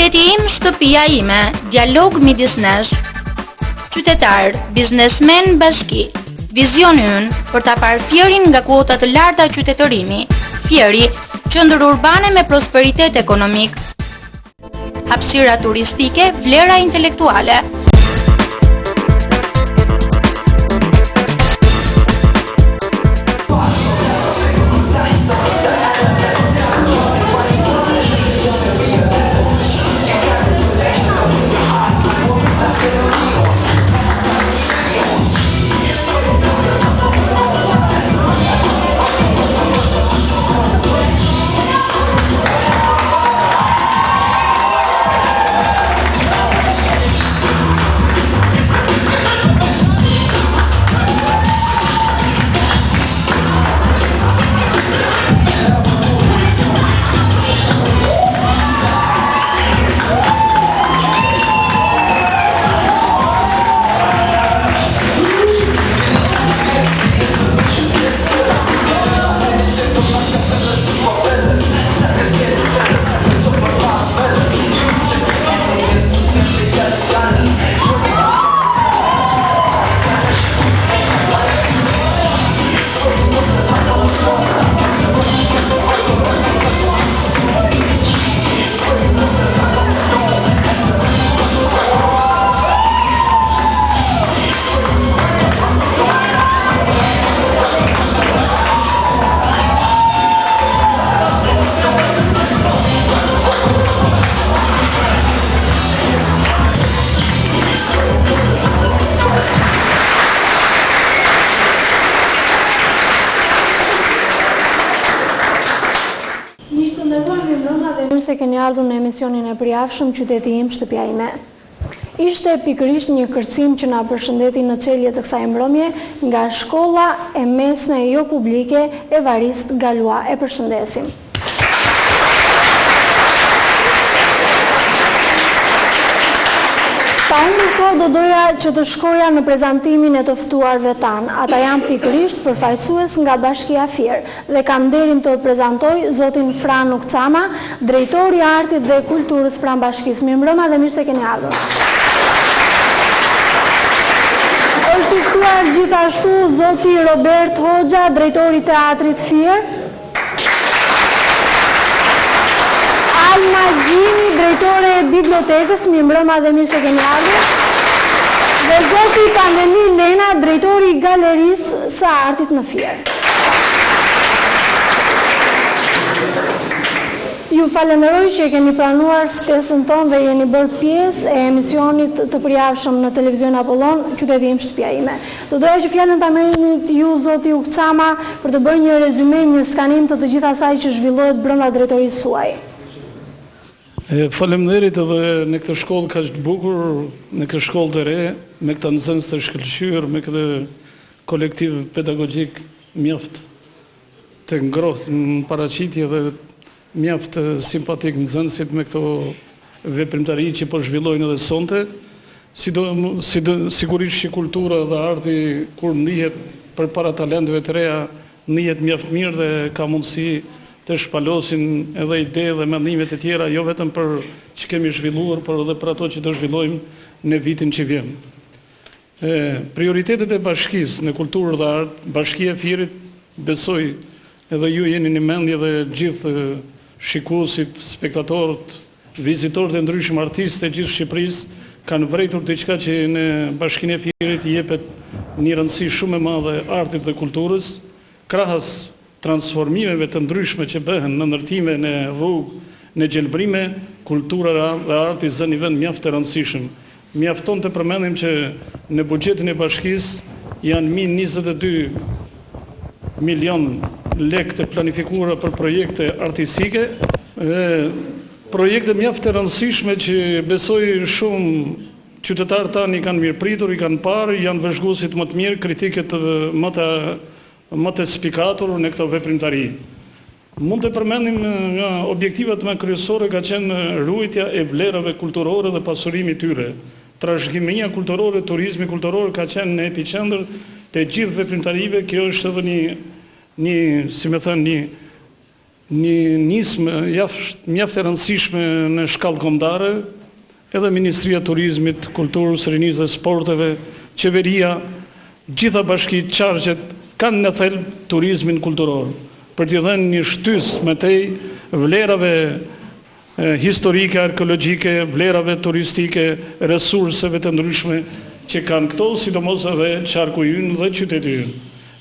Qyteti im, shtëpia ime, dialog midis nesh, qytetar, biznesmen, bashki. Vizioni ynë për ta parë Fierin nga kuota të larta qytetërimi. Fieri, qendër urbane me prosperitet ekonomik, hapësira turistike, vlera intelektuale. Se keni ardhur në emisionin e përjavshëm Qyteti im, shtëpia ime. Ishte pikërisht një kërcim që na përshëndeti në çelje të kësaj mbrëmje nga shkolla e mesme jo publike Evarist Galua. E përshëndesim. Pa unë kohë do doja që të shkoja në prezantimin e të ftuarve tanë. Ata janë pikërisht përfaqësues nga Bashkia Fier dhe kam nderin të prezantoj zotin Fran Ukcama, drejtori i artit dhe kulturës pranë Bashkisë. Mirëmbrëma dhe mirë se keni ardhur. Është i ftuar gjithashtu zoti Robert Hoxha, drejtori i teatrit Fier. Alma Gjini, drejtore e bibliotekës, mirëmbrëma dhe mirë se keni ardhur. Dhe zoti Pandemi Lena, drejtori i galerisë së artit në Fier. Ju falenderoj që keni pranuar ftesën tonë dhe jeni bërë pjesë e emisionit të përjavshëm në televizion Apollon, Qyteti im, shtëpia ime. Do doja që fjalën ta merrni ju zoti Ukcama për të bërë një rezume, një skanim të gjithë asaj që zhvillohet brenda drejtorisë suaj. Faleminderit edhe në këtë shkollë kaq të bukur, në këtë shkollë të re, me këta nxënës të shkëlqyer, me këtë kolektiv pedagogjik mjaft të ngrohtë në paraqitje dhe mjaft simpatik nxënësit me këto veprimtari që po zhvillojnë edhe sonte, sigurisht që kultura dhe arti kur ndihet përpara talenteve të reja, ndihet mjaft mirë dhe ka mundësi të shpalosin edhe ide dhe mendimet e tjera, jo vetëm për që kemi zhvilluar, por edhe për ato që do zhvillojmë në vitin që vjen. Prioritetet e bashkisë në kulturë dhe art, Bashkia e Fierit, besoj edhe ju jeni në mendje dhe gjithë shikuesit, spektatorët, vizitorët e ndryshëm artistë e gjithë Shqipërisë kanë vërejtur diçka që në Bashkinë e Fierit jepet një rëndësi shumë e madhe artit dhe kulturës, krahas transformimeve të ndryshme që bëhen në ndërtime, në rrugë, në gjelbrime, kultura dhe arti zënë një vend mjaft të rëndësishëm. Mjafton të përmendim që në buxhetin e bashkisë janë min 22 milion lekë të planifikuara për projekte artistike, projekte mjaft të rëndësishme që besoj shumë qytetarët tani kanë mirëpritur, i kanë parë, janë vëzhguesit më të mirë, kritiket më të spikatur në këto veprimtari. Mund të përmendim nga objektivat më kryesore ka qenë ruajtja e vlerave kulturore dhe pasurimi tyre. Trashëgimia kulturore, turizmi kulturor ka qenë në epicentër të gjithë veprimtarive. Kjo është edhe një si më thënë, një nismë mjaft e rëndësishme në shkallë kombëtare, edhe Ministria e Turizmit, Kulturës, Rinisë dhe Sporteve, qeveria, gjitha bashkitë, qarqet kanë në thelb turizmin kulturor, për t'i dhënë një shtys më tej vlerave historike, arkeologjike, vlerave turistike, resurseve të ndryshme që kanë këto, sidomos edhe qarku ynë dhe qyteti ynë.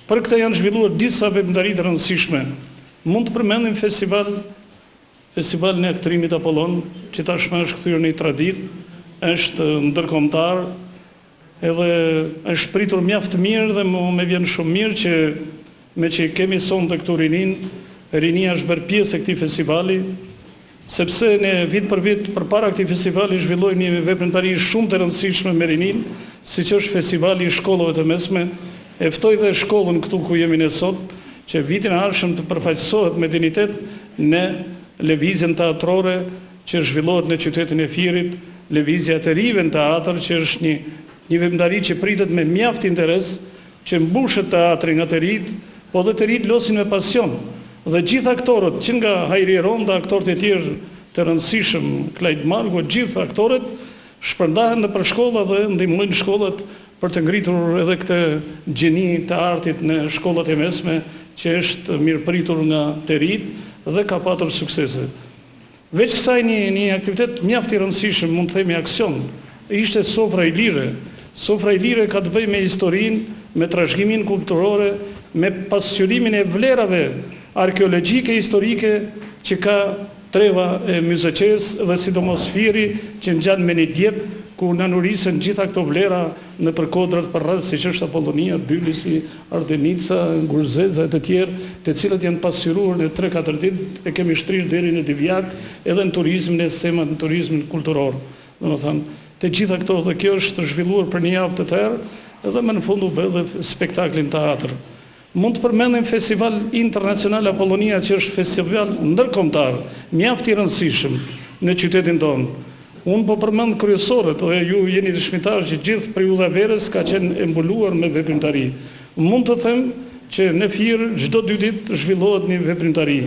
Për këtë janë zhvilluar disa veprimtari të rëndësishme. Mund të përmendim Festivalin e Këtërimit Apollon, që tashmë është kthyer në një traditë, është ndërkombëtar, edhe është pritur mjaft mirë dhe më vjen shumë mirë që me që kemi sonte këtu rinia është bërë pjesë e këtij festivali, sepse ne vit për vit përpara këtij festivali zhvillojmë një veprimtari shumë të rëndësishme me rinin, siç është festivali i shkollave të mesme. E ftoj dhe shkollën këtu ku jemi ne sot, që vitin e ardhshëm të përfaqësohet me dinitet në lëvizjen teatrore që zhvillohet në qytetin e Firit, lëvizja e të rive në teatr, që është një veprimtari që pritet me mjaft interes, që mbushet teatri nga të rit, po dhe të rit losin me pasion. Dhe gjithë aktorët, që nga Hajri Ronda, aktorët e tjerë të rëndësishëm, Klajt Margo, gjithë aktorët shpërndahen në për shkolla dhe ndihmojnë shkollat për të ngritur edhe këtë gjeni të artit në shkollat e mesme, që është mirëpritur nga të rit dhe ka patur suksese. Veç kësaj një aktivitet mjaft i rëndësishëm, mund të themi aksion, ishte Sofra i Lire. Sofra i Lire ka të bëjë me historinë, me trashëgimin kulturore, me pasqyrimin e vlerave arkeologjike, historike që ka treva e Myzeqes dhe sidomos Firi, që ngjan me një djep ku na nurisen gjitha këto vlera në përkodrat për rreth, siç është Apollonia, Bylisi, Ardenica, Ngurzeza e të tjerë, të cilët janë pasqyruar në 3-4 ditë e kemi shtrirë deri në Divjak, edhe në turizmin e SEMA, në turizmin kulturor. Domethënë, të gjitha këto dhe kjo është zhvilluar për një javë të tërë, edhe më në fund u bë dhe spektaklin teatr. Mund të përmendim Festival Internacional Apollonia, që është festival ndërkombëtar, mjaft i rëndësishëm në qytetin tonë. Unë po përmend kryesorët, dhe ju jeni dëshmitar që gjithë periudha verës ka qenë e mbuluar me veprimtari. Mund të them që në Fier çdo 2 ditë zhvillohet një veprimtari.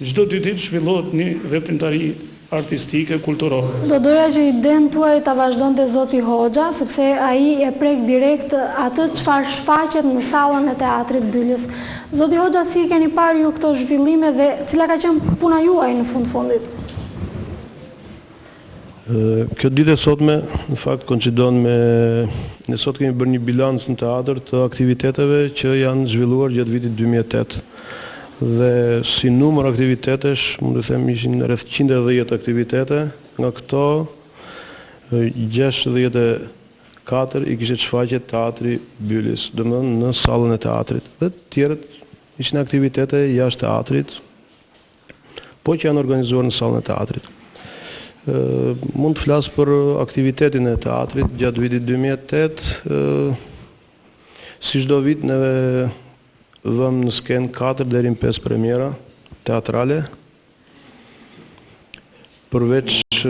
Çdo 2 ditë zhvillohet një veprimtari artistike, kulturore. Do doja që idenë tuaj ta vazhdonte zoti Hoxha, sepse ai e prek direkt atë çfarë shfaqet në sallën e teatrit Bylis. Zoti Hoxha, si keni parë ju këto zhvillime dhe cila ka qenë puna juaj në fundit? Kjo ditë e sotme, në fakt, koincidon me... Ne sot kemi bërë një bilans në teatr të aktiviteteve që janë zhvilluar gjatë vitit 2008. Dhe si numër aktivitetesh, mund të them ishin rreth 110 aktivitete, nga këto 64 i kishte shfaqje teatri Bylis, domethënë në sallën e teatrit. Dhe të tjerët ishin aktivitete jashtë teatrit, po që janë organizuar në sallën e teatrit. Mund të flas për aktivitetin e teatrit gjatë vitit 2008. Si çdo vit neve vëm në skenë 4 deri në 5 premiera teatrale. Përveç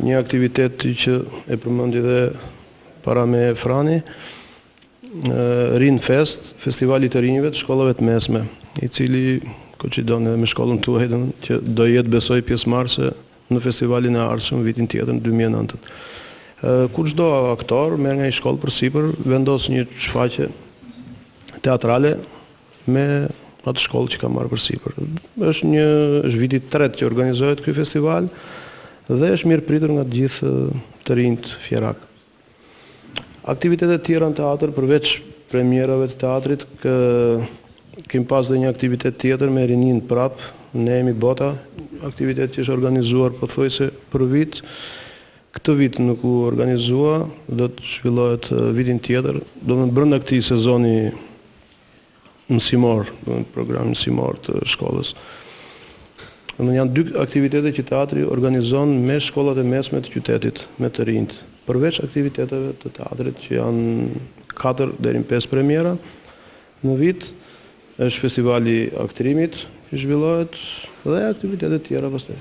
një aktiviteti që e përmendi dhe para me Frani, Rin Fest, festivali të rinjve të shkollave të mesme, i cili koincidon edhe me shkollën tuaj, që do jetë besoj pjesëmarrëse në festivalin e ardhshëm vitin tjetër në 2009. Kur çdo aktor merr nga një shkollë përsipër vendos një shfaqje teatrale me atë shkollë që ka marrë përsipër. Është viti i 3 që organizohet ky festival dhe është mirëpritur nga të gjithë të rinjt fierak. Aktivitetet tjera në teatr përveç premierave të teatrit, kemi pas dhe një aktivitet tjetër me rinin prap, Nehemi Bota, aktivitet që është organizuar pothuajse për vit. Këtë vit nuk u organizua, do të zhvillohet vitin tjetër, do të brenda këtij sezoni mësimor, program mësimor të shkollës. Janë 2 aktivitete që teatri organizon me shkollat e mesme të qytetit, me të rinjt. Përveç aktiviteteve të teatrit që janë 4 deri në 5 premiera në vit, është festivali aktrimit që zhvillohet dhe aktivitetet tjera pastaj.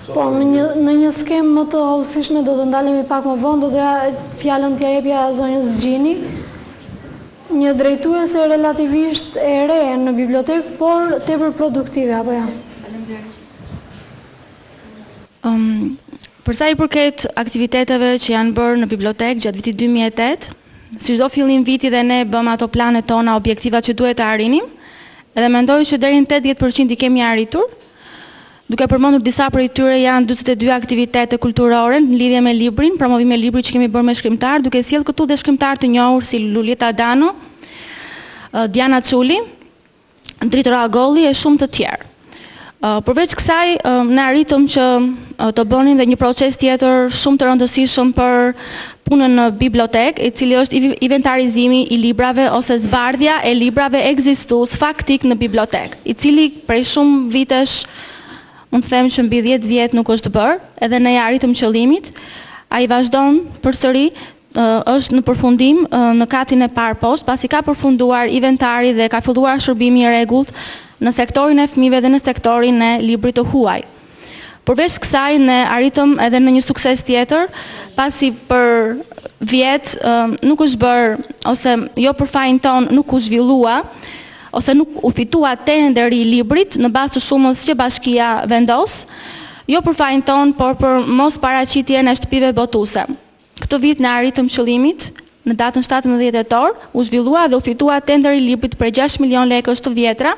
Po, në një skemë më të hollësishme do të ndalemi pak më vonë, do të fjalën t'ja jepja zonjës Gjini, një drejtuese relativisht e re në bibliotekë, por tepër produktive, apo ja? Për sa i përket aktiviteteve që janë bërë në bibliotekë gjatë vitit 2008, si çdo fillim viti dhe ne bëm ato planet tona, objektivat që duhet të arrinim, edhe mendoj që deri në 80% i kemi arritur. Duke përmendur disa prej tyre janë 42 aktivitete kulturore në lidhje me librin, promovim e librit që kemi bërë me shkrimtar, duke sjellë këtu dhe shkrimtar të njohur si Lulieta Dano, Diana Çuli, Dritë Ragolli e shumë të tjerë. Përveç kësaj, ne arritëm që të bënim dhe një proces tjetër shumë të rëndësishëm për punën në bibliotekë, i cili është inventarizimi i librave ose zbardhja e librave ekzistues faktik në bibliotekë, i cili prej shumë vitesh, unë them që mbi 10 vjet nuk është bërë, edhe ne arritëm qëllimit, ai vazhdon përsëri, është në përfundim në katin e parë poshtë, pasi ka përfunduar inventari dhe ka filluar shërbimi i rregullt në sektorin e fëmijëve dhe në sektorin e librit të huaj. Përveç kësaj, ne arritëm edhe në një sukses tjetër, pasi për vjet nuk është bërë, ose jo për fajin ton nuk u zhvillua, ose nuk u fitua tenderi i librit në bazë të shumës që bashkia vendos, jo për fajin ton, por për mos paraqitjen e shtëpive botuese. Këtë vit ne arritëm qëllimit, në datën 17 tetor, u zhvillua dhe u fitua tenderi i librit për 6 milion lekësh të vjetra.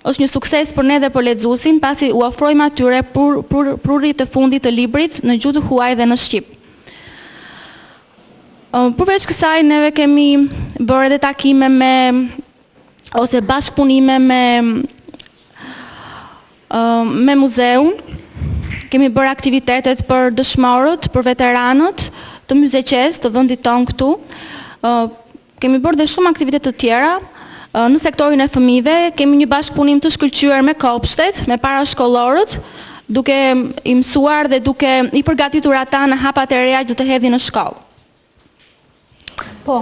Është një sukses për ne dhe për lexuesin, pasi u ofrojmë atyre prurit të fundit të librit në gjuhë të huaj dhe në shqip. Përveç kësaj, neve kemi bërë edhe takime ose bashkëpunime me muzeun, kemi bërë aktivitetet për dëshmorët, për veteranët të Muzeqes, të vendit ton këtu. Kemi bërë dhe shumë aktivitete të tjera. Në sektorin e fëmijëve kemi një bashkëpunim të shkëlqyer me kopshtet, me parashkollorët, duke i mësuar dhe duke i përgatitur ata në hapat e reja që të hedhin në shkollë. Po,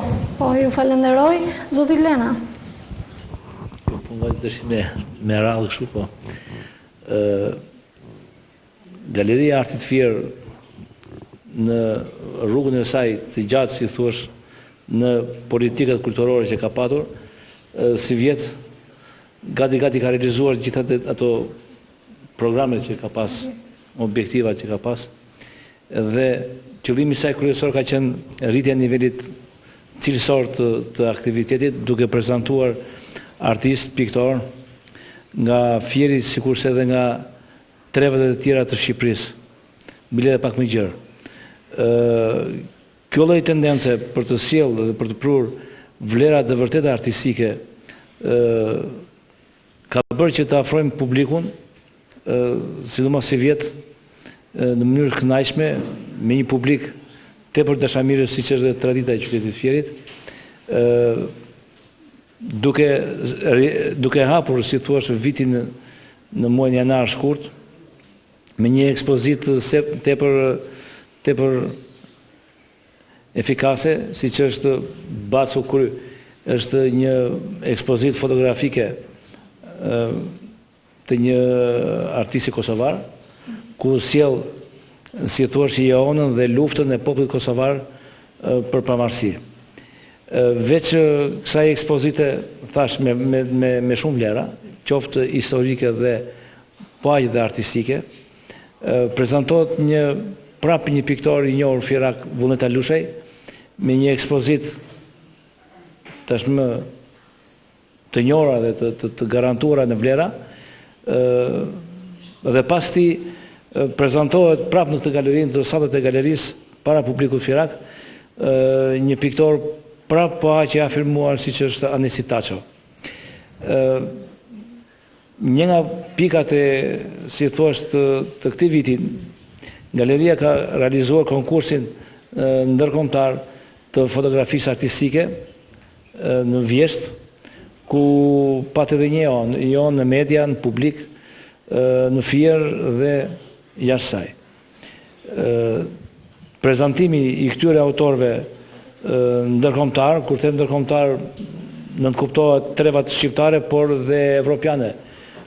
ju falenderoj. Zoti Lena. Po nga dëshim me radhë kështu, po. Galeria e Artit Fier në rrugën e saj të gjatë, si thuash, në politikat kulturore që ka patur, si vjet, gati ka realizuar gjitha ato programet që ka pas, objektivat që ka pas, dhe qëllimi saj kryesor ka qenë rritja e nivelit cilësor të aktivitetit, duke prezantuar artist, piktor, nga Fieri, sikurse edhe nga trevet e tjera të Shqipërisë, bile dhe pak më gjerë. Kjo lloj tendence për të sjellë dhe për të prur vlerat dhe vërtet artistike ka bërë që të afrojmë publikun, sidomos si vjet, në mënyrë kënaqshme, me një publik tepër dashamirës, siç është dhe tradita e qytetit Fierit, duke hapur, si thua, vitin në muajin janar shkurt, me një ekspozitë tepër efikase, si që është Bacu Kry, është një ekspozitë fotografike të një artisti kosovar, ku sjell, si thua, jeonën dhe luftën e popullit kosovar për pavarësi. Veç kësaj ekspozite, thash, me shumë vlera, qoftë historike dhe paqë dhe artistike, prezantohet prapë një piktor i njohur Fierak, Vullneta Lushej, me një ekspozit tashmë të njohura dhe të garantuara në vlera, dhe pas ti prezantohet prapë në këtë galerinë, të sallet e galerisë, para publikut Fierak, një piktor prapë po që afirmuar si që është Anesi Taço. Një nga pikat e, si thuash, të këtij viti, galeria ka realizuar konkursin ndërkombëtar të fotografisë artistike në Vjesht, ku pat edhe një jonë në media, në publik, në Fier dhe jashtë saj. Prezantimi i këtyre autorëve ndërkombëtar, kur them ndërkombëtar, nënkuptohet trevat shqiptare, por dhe evropiane,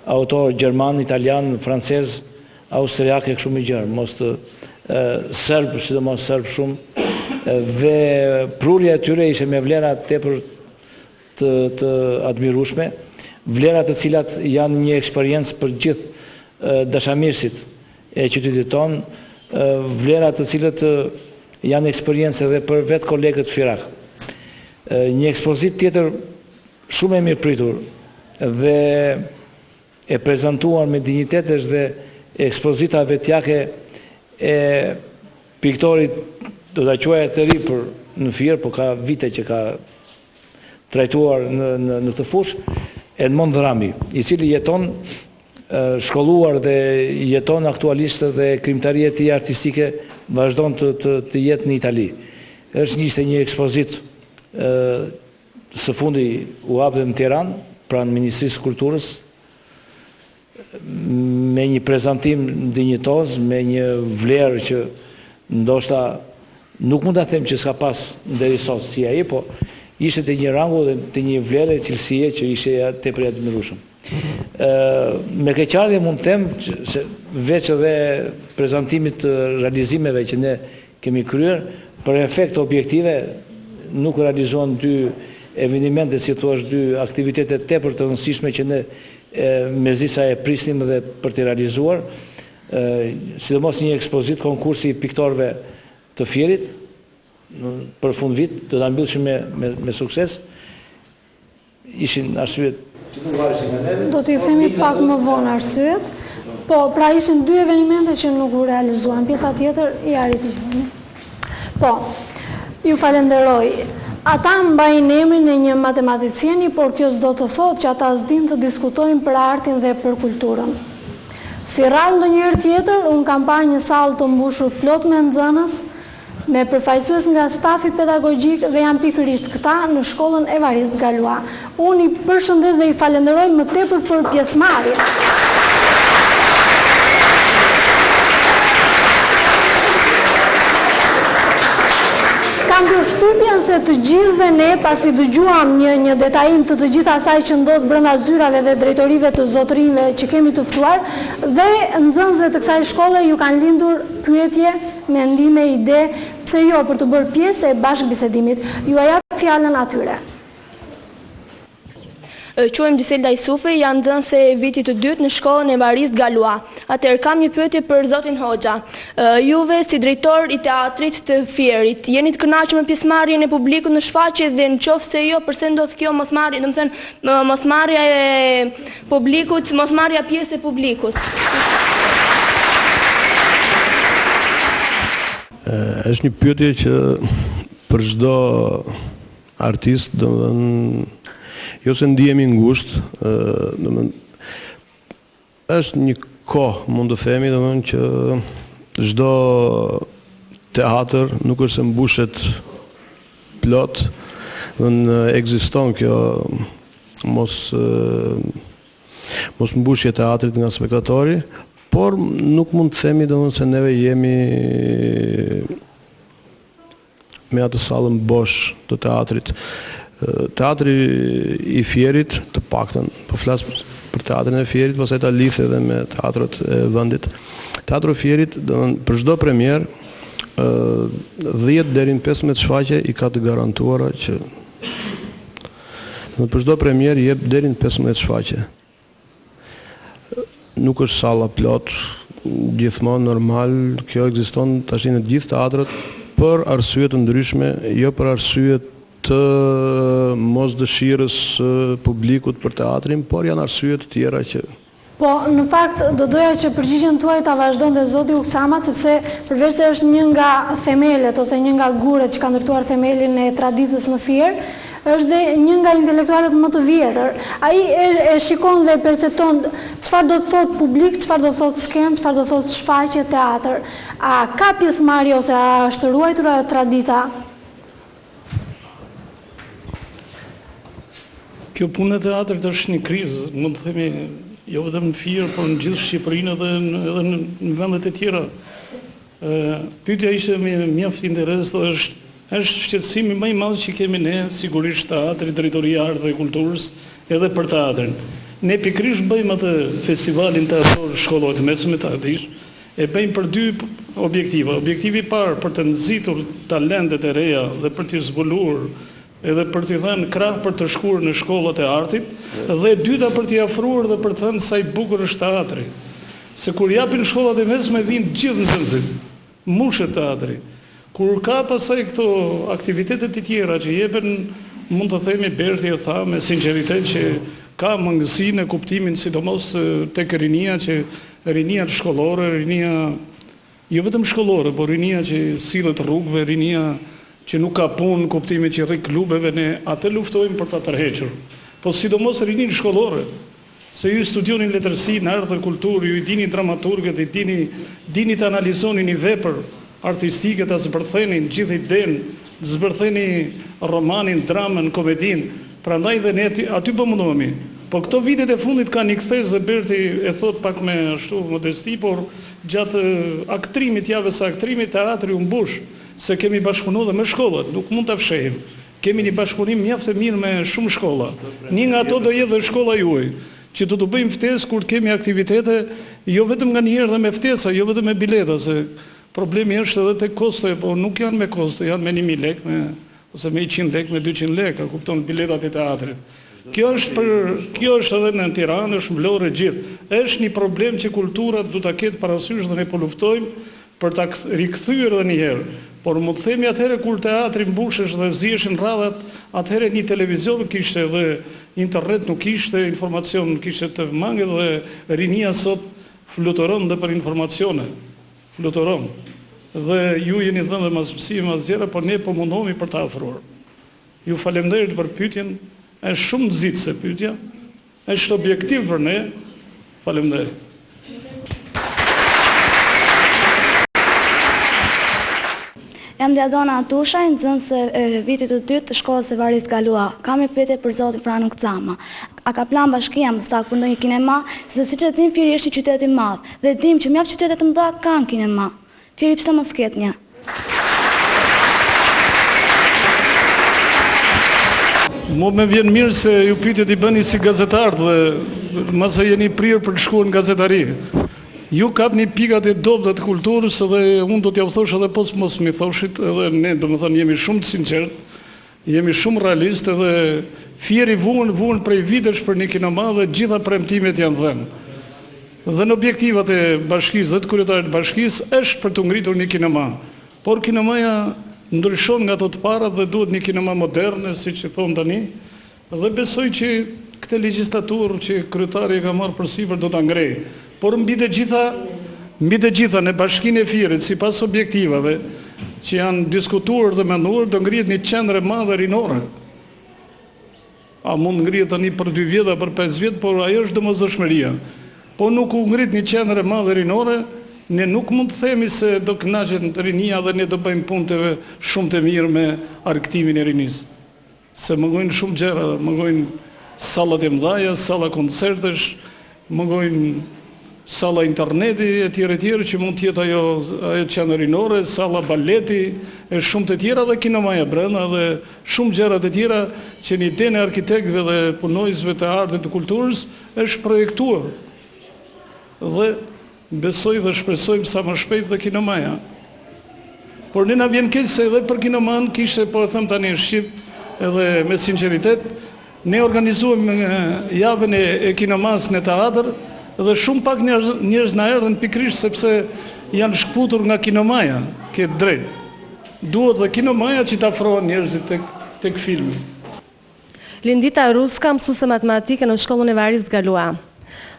autor gjerman, italian, francez, austriak e kështu me gjërë, mos të serb, sidomos serb shumë, dhe prurja e tyre ishe me vlerat tepër të admirueshme, vlerat të cilat janë një eksperiencë për gjithë dashamirësit e qytetit tonë, vlerat të cilët janë eksperiencë edhe për vetë kolegët Firak. Një ekspozit tjetër shumë e mirë pritur dhe e prezentuar me dignitet është dhe ekspozita vetjake e piktorit, do të quaja të ri për në Fier, po ka vite që ka trajtuar në të fush, Edmond Rami, i cili jeton shkolluar dhe jeton aktualisht dhe krimtaria e tij artistike vazhdon të jetë në Itali. Ishte një ekspozit së fundi u hap në Tiranë, pranë Ministrisë së Kulturës, me një prezantim dinjitoz, me një vlerë që ndoshta nuk mund ta them që s'ka pas deri sot si ai, po ishte të një rangu dhe të një vlerë e cilësie që ishte tepër e admirueshëm. Me keqardhje mund të them se veç edhe prezantimit të realizimeve që ne kemi kryer, për efekt objektive nuk realizohen dy evenimente, si thua, dy aktivitete tepër të rëndësishme që ne mezisa e prisnim dhe për të realizuar, sidomos një ekspozit konkursi i piktorëve të Fierit për fund vit, do ta mbyllshim me sukses. Ishin arsyet do t'i themi pak më vonë arsyet, po pra ishin dy evenimente që nuk u realizuan, pjesa tjetër i arriti gjeni. Po, ju falenderoj. Ata mbajnë emrin e një matematicieni, por kjo s'do të thotë që ata s'din të diskutojnë për artin dhe për kulturën. Si rrallë ndonjëherë tjetër, unë kam parë një sallë të mbushur plot me nxënës, me përfaqësues nga stafi pedagogjik dhe janë pikërisht këta në shkollën Evarist Galua. Unë i përshëndes dhe i falenderoj më tepër për pjesëmarrjen. Kam përshtypjen se të gjithëve ne, pasi dëgjuam një detajim të gjithë asaj që ndodh brenda zyrave dhe drejtorive të zotërinjve që kemi të ftuar, dhe nxënësve të kësaj shkolle ju kanë lindur pyetje, mendime, ide, pse jo për të bërë pjesë e bashkëbisedimit. Ju jap fjalën atyre. Quhem Diselda Isufi, janë nxënëse e vitit të dytë në shkollën Evarist Galua. Atëherë kam një pyetje për zotin Hoxha. Juve si drejtor i teatrit të Fierit, jeni të kënaqur me pjesëmarrjen e publikut në shfaqje dhe nëse jo, pse ndodh kjo mosmarrje, domethënë mosmarrja e publikut, mosmarrja pjesë e publikut? Është një pyetje që për çdo artist, domethënë jo se ndihemi ngushtë, është një kohë, mund të themi, domethënë që çdo teatr nuk është se mbushet plot, ekziston kjo mos mbushje teatrit nga spektatori, por nuk mund të themi domethënë se neve jemi me atë sallën bosh të teatrit. Teatri i Fierit, të paktën, po flas për teatrin e Fierit, pastaj ta lidh edhe me teatrët e vendit. Teatri i Fierit, për çdo premier, 10 deri në 15 shfaqje i ka të garantuara që për çdo premier i jep deri në 15 shfaqje. Nuk është salla plot, gjithmonë normal, kjo ekziston tash në të gjithë teatrët për arsye të ndryshme, jo për arsye të mos dëshirës publikut për teatrin, por janë arsye të tjera që... Po, në fakt, do doja që përgjigjen tuaj ta vazhdonte zoti Ukçamat, sepse përveç se është një nga themelet ose një nga guret që ka ndërtuar themelin e traditës në Fier, është dhe një nga intelektualet më të vjetër. Ai e shikon dhe percepton çfarë do të thotë publik, çfarë do të thotë skenë, çfarë do të thotë shfaqje, teatr. A ka pjesëmarrje ose a është ruajtur ajo tradita? Kjo punë e teatrit është një krizë, mund të themi, jo vetëm në Fier, por në gjithë Shqipërinë edhe në vendet e tjera. Pyetja ishte mjaft interesante, është shqetësimi më i madh që kemi ne, sigurisht teatri, drejtoria e artit dhe kulturës, edhe për teatrin. Ne pikërisht bëjmë atë festivalin teatror shkollore të mesme të artist, e bëjmë për dy objektiva. Objektivi i parë për të nxitur talentet e reja dhe për t'i zbuluar edhe për t'i thënë krah për të shkuar në shkollat e artit, dhe dyta për t'i afruar dhe për të thënë sa i bukur është teatri. Se kur japin shkollat e mesme vinë gjithë nxënësit, mushet teatri. Kur ka pasaj këto aktivitetet e tjera që jepen, mund të themi Berti e tha me sinqeritet që ka mangësi në kuptimin sidomos tek rinia që rinia shkollore, rinia jo vetëm shkollore, por rinia që sillet rrugëve, rinia që nuk ka punë, kuptimin që rri klubeve, ne atë luftojmë për ta tërhequr. Po sidomos rinin shkollore, se ju studioni letërsinë, art dhe kulturë, ju i dini dramaturgët, dini të analizoni një vepër artistike, të zbërtheni gjithë idenë, të zbërtheni romanin, dramën, komedin, prandaj dhe ne aty po mundohemi. Po këto vitet e fundit ka një kthesë, Berti e thot pak me ashtu modesti, por gjatë aktrimit, javës së aktrimit, teatri u mbush, se kemi bashkëpunuar dhe me shkollat, nuk mund ta fshehim. Kemi një bashkëpunim mjaft të mirë me shumë shkolla. Një nga ato do jetë dhe shkolla juaj, që do të bëjmë ftesë kur kemi aktivitete, jo vetëm nganjëherë dhe me ftesa, jo vetëm me bileta, se problemi është edhe tek koste, po nuk janë me koste, janë me 1000 lekë, ose me 100 lekë, me 200 lekë, kupton biletat e teatrit. Kjo është edhe në Tiranë, është Vlorë gjithë. Është një problem që kultura do ta ketë parasysh dhe ne po luftojmë për ta rikthyer edhe një herë. Por mund të themi atëherë kur teatri mbushesh dhe ziheshin radhat, atëherë një televizion kishte dhe internet nuk kishte, informacion nuk kishte të mangë dhe rinia sot fluturon dhe për informacione. Fluturon. Dhe ju jeni dhënë dhe mësësi e mësgjera, por ne po mundohemi për ta afruar. Ju falemnderit për pyetjen, është shumë nxitëse pyetja, është objektiv për ne. Falemnderit. Jam Diadona Atushaj, nxënëse e vitit të dytë të shkollës së Varis Galua. Kam një pyetje për zotin Franu Kcama. A ka plan bashkia më saktë për ndonjë kinema, se siç e dim Firi është një qytet i madh dhe dim që mjaft qytete të mëdha kanë kinema. Firi pse mos ketë një? Mo me vjen mirë se ju pyetjet i bëni si gazetar dhe mëse jeni prirë për të shkuar në gazetari. Ju kapni pikat e dobta të kulturës dhe unë do t'ja u thosh edhe mos mi thoshit, edhe ne domethënë jemi shumë të sinqert, jemi shumë realist edhe Fieri vuan prej vitesh për një kinema dhe gjitha premtimet janë dhënë. Dhe në objektivat e bashkisë dhe të kryetarit të bashkisë është për të ngritur një kinema. Por kinemaja ndryshon nga ato të parat dhe duhet një kinema moderne, siç i thon tani, dhe besoj që këtë legjislaturë që kryetari e ka marrë përsipër do ta ngrejë. Por mbi të gjitha në bashkinë e Firit, sipas objektivave që janë diskutuar dhe menduar, do ngrihet një qendër e madhe rinore. A mund ngrihet tani për 2 vjet apo për 5 vjet, por ajo është domosdoshmëria. Po nuk u ngrit një qendër e madhe rinore, ne nuk mund të themi se do kënaqet rinia dhe ne do bëjmë punë shumë të mirë me arktimin e rinisë. Se mëngojnë shumë gjëra, mëngojnë sallat e mëdha, salla koncertesh, mëngojnë salla interneti e tjera që mund të jetë ajo qendër rinore, salla baleti, e shumë të tjera dhe kinemaja brenda dhe shumë gjëra të tjera që një idenë e arkitektëve dhe punojësve të artit të kulturës është projektuar. Dhe besoj dhe shpresojmë sa më shpejt dhe kinemaja. Por ne na vjen keq se edhe për kineman kishte, po e them tani në Shqip, edhe me sinqeritet, ne organizuam javën e kinemas në teatr dhe shumë pak njerëz na erdhën pikërisht sepse janë shkputur nga kinemaja, ke drejt. Duhet dhe kinemaja që të afrohen njerëzit tek filmi. Lindita Ruska, mësuese matematike në shkollën e Varis Galua.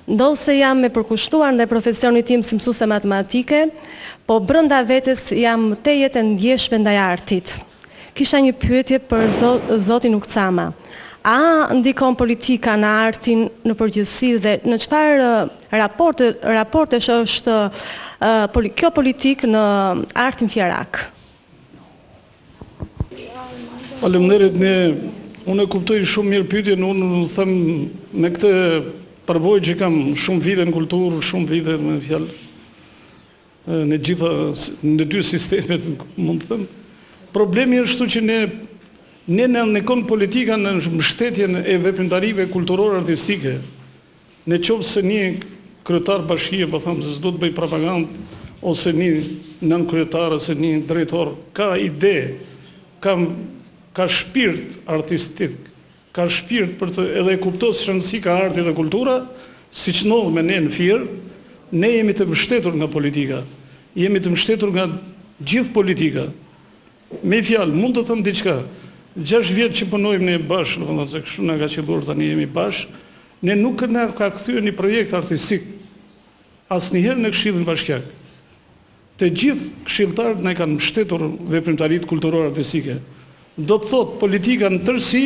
Ndodh se jam me përkushtuar ndaj profesionit tim si mësuese matematike, po brenda vetes jam te jetë ndjeshme ndaj artit. Kisha një pyetje për zotin Ukcama. A ndikon politika në artin në përgjithësi dhe në çfarë raportesh është kjo politikë në artin fjarak? Faleminderit, unë e kuptoj shumë mirë pyetjen, unë them me këtë përvojë që kam shumë vite në kulturë, shumë vite me fjalë në 2 sistemet, mund të them. Problemi është që ne ndikon politika në mbështetjen e veprimtarive kulturore artistike. Në qoftë se një kryetar bashkie, po them se s'do të bëj propagandë, ose një nën kryetar ose një drejtor ka ide, ka shpirt artistik, ka shpirt për të edhe kuptos rëndësi ka arti dhe kultura, siç ndodh me ne në Fier, ne jemi të mbështetur nga politika, jemi të mbështetur nga gjithë politika. Me fjalë, mund të them diçka, 6 vjet që punojmë ne bashkë, domethënë se kështu na ka qelluar tani jemi bashkë, ne nuk na ka kthyer një projekt artistik asnjëherë në Këshillin Bashkiak. Të gjithë këshilltarët na kanë mbështetur veprimtaritë kulturore artistike. Do të thotë politika në tërësi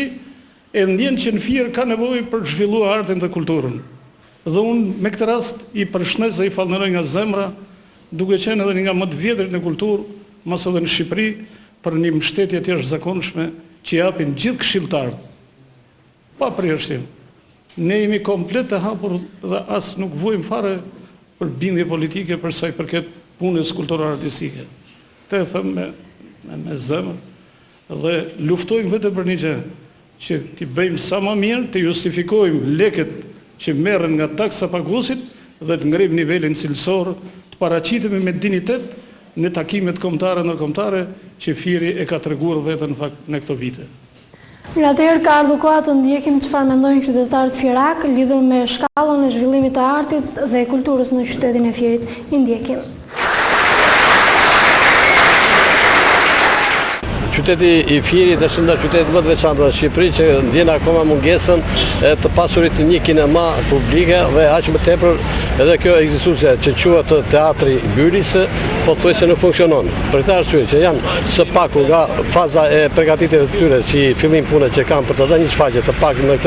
e ndjen që në Fier ka nevojë për të zhvilluar artin dhe kulturën. Dhe unë me këtë rast i përshëndes dhe i falënderoj nga zemra, duke qenë edhe nga më të vjetrit në kulturë, mas edhe në Shqipëri, për një mbështetje të jashtëzakonshme që japin gjithë këshilltarët. Pa përjashtim. Ne jemi komplet të hapur dhe as nuk vojmë fare për bindje politike për sa i përket punës kulturore artistike. Të e them me zemër dhe luftojmë vetëm për një gjë, që t'i bëjmë sa më mirë, të justifikojmë leket që merren nga taksa paguesit dhe të ngrijmë nivelin cilësor, të paraqitemi me dinitet në takimet kombëtare ndërkombëtare që Fieri e ka treguar vetën në fakt në këto vite. Mirë, atëherë ka ardhur koha të ndjekim çfarë mendojnë qytetarët fierak lidhur me shkallën e zhvillimit të artit dhe kulturës në qytetin e Fierit. I ndjekim. Qyteti i Fierit është ndër qytetet më të veçanta në Shqipëri që ndjen akoma mungesën e të pasurit të një kinema publike dhe aq më tepër edhe kjo ekzistuese që quhet Teatri Byris pothuajse nuk funksionon. Për këtë arsye që janë së paku nga faza e përgatitjes të tyre si fillim pune që kanë për të dhënë një shfaqje të pak në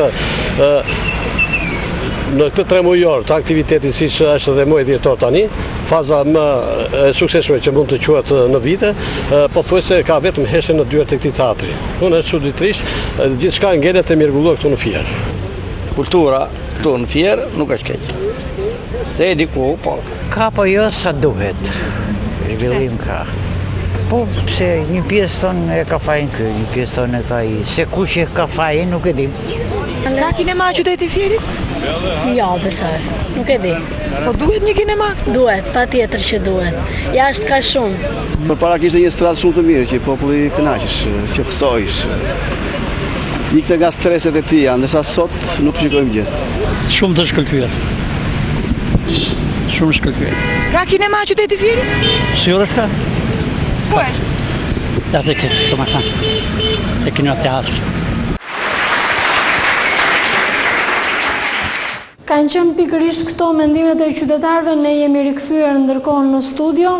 këtë 3 mujor të aktivitetit siç është dhe muaj dhjetor tani, faza më e suksesshme që mund të quhet në vite, pothuajse ka vetëm heshtje në dyert e këtij teatri. Unë është çuditërisht, gjithçka ngelet e mirëgulluar këtu në Fier. Kultura këtu në Fier nuk është keq. Dhe diku, po. Ka po jo sa duhet. Zhvillim ka. Po, pse një pjesë tonë e ka fajin kë, një pjesë tonë e ka i. Se kush e ka fajin nuk e dim. Ka kinema qyteti Fierit? Jo, besoj, nuk e di. Po duhet një kinema? Duhet, pa tjetër që duhet. Jashtë ka shumë. Për para kishte një strat shumë të mirë që populli kënaqesh, qetësohesh. Ikte nga streset e tija, ndërsa sot nuk shikojmë gjë. Shumë të shkëlqyer. Shumë shkëlqyer. Ka kinema qyteti Fierit? Sigurisht ka. Po është. Ja të këtë, të më thanë. Të kino teatr. Kanë qenë pikërisht këto mendimet e qytetarëve, ne jemi rikthyer ndërkohë në studio.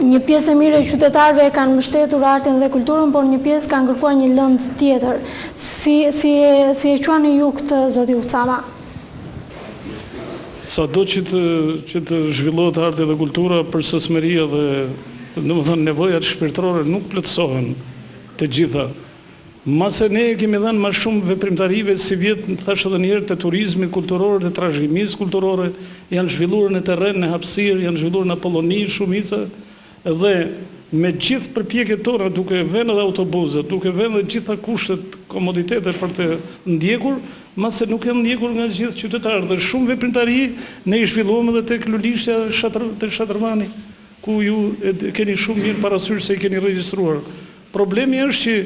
Një pjesë e mirë e qytetarëve kanë mbështetur artin dhe kulturën, por një pjesë kanë kërkuar një lëndë tjetër. Si e quani ju këtë, zoti Ucama? Sado që të zhvillohet arti dhe kultura, përsosmëria dhe domethënë nevojat shpirtërore nuk plotësohen të gjitha. Mase ne kemi dhënë më shumë veprimtarive si vjet, thash edhe një herë, të turizmit kulturor, të trashëgimisë kulturore, janë zhvilluar në terren, në hapësirë, janë zhvilluar në Poloni shumica, dhe me gjithë përpjekjet tona, duke vënë edhe autobusët, duke vënë edhe gjitha kushtet, komoditetet për të ndjekur, mase nuk janë ndjekur nga gjithë qytetarët. Dhe shumë veprimtari ne i zhvilluam edhe tek Lulishja të Shatërvani, ku ju keni shumë mirë parasysh se i keni regjistruar. Problemi është që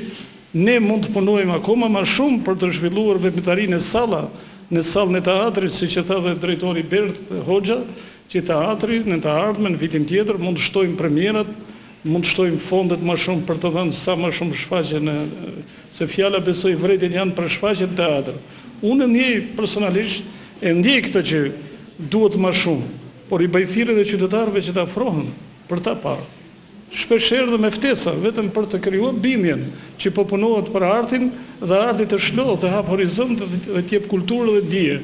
ne mund të punojmë akoma më shumë për të zhvilluar veprimtarinë në sallën e teatrit, siç e tha dhe drejtori Bert Hoxha, që teatri në të ardhmen në vitin tjetër mund të shtojmë premierat, mund të shtojmë fondet më shumë për të dhënë sa më shumë shfaqje se fjala besoj vërejtën janë për shfaqje në teatr. Unë ndjej personalisht këtë që duhet më shumë, por i bëj thirrje edhe qytetarëve që të afrohen për ta parë. Shpeshherë dhe me ftesa, vetëm për të krijuar bindjen që po punohet për artin dhe arti të shlohet, të hap horizont dhe të jep kulturë dhe dije.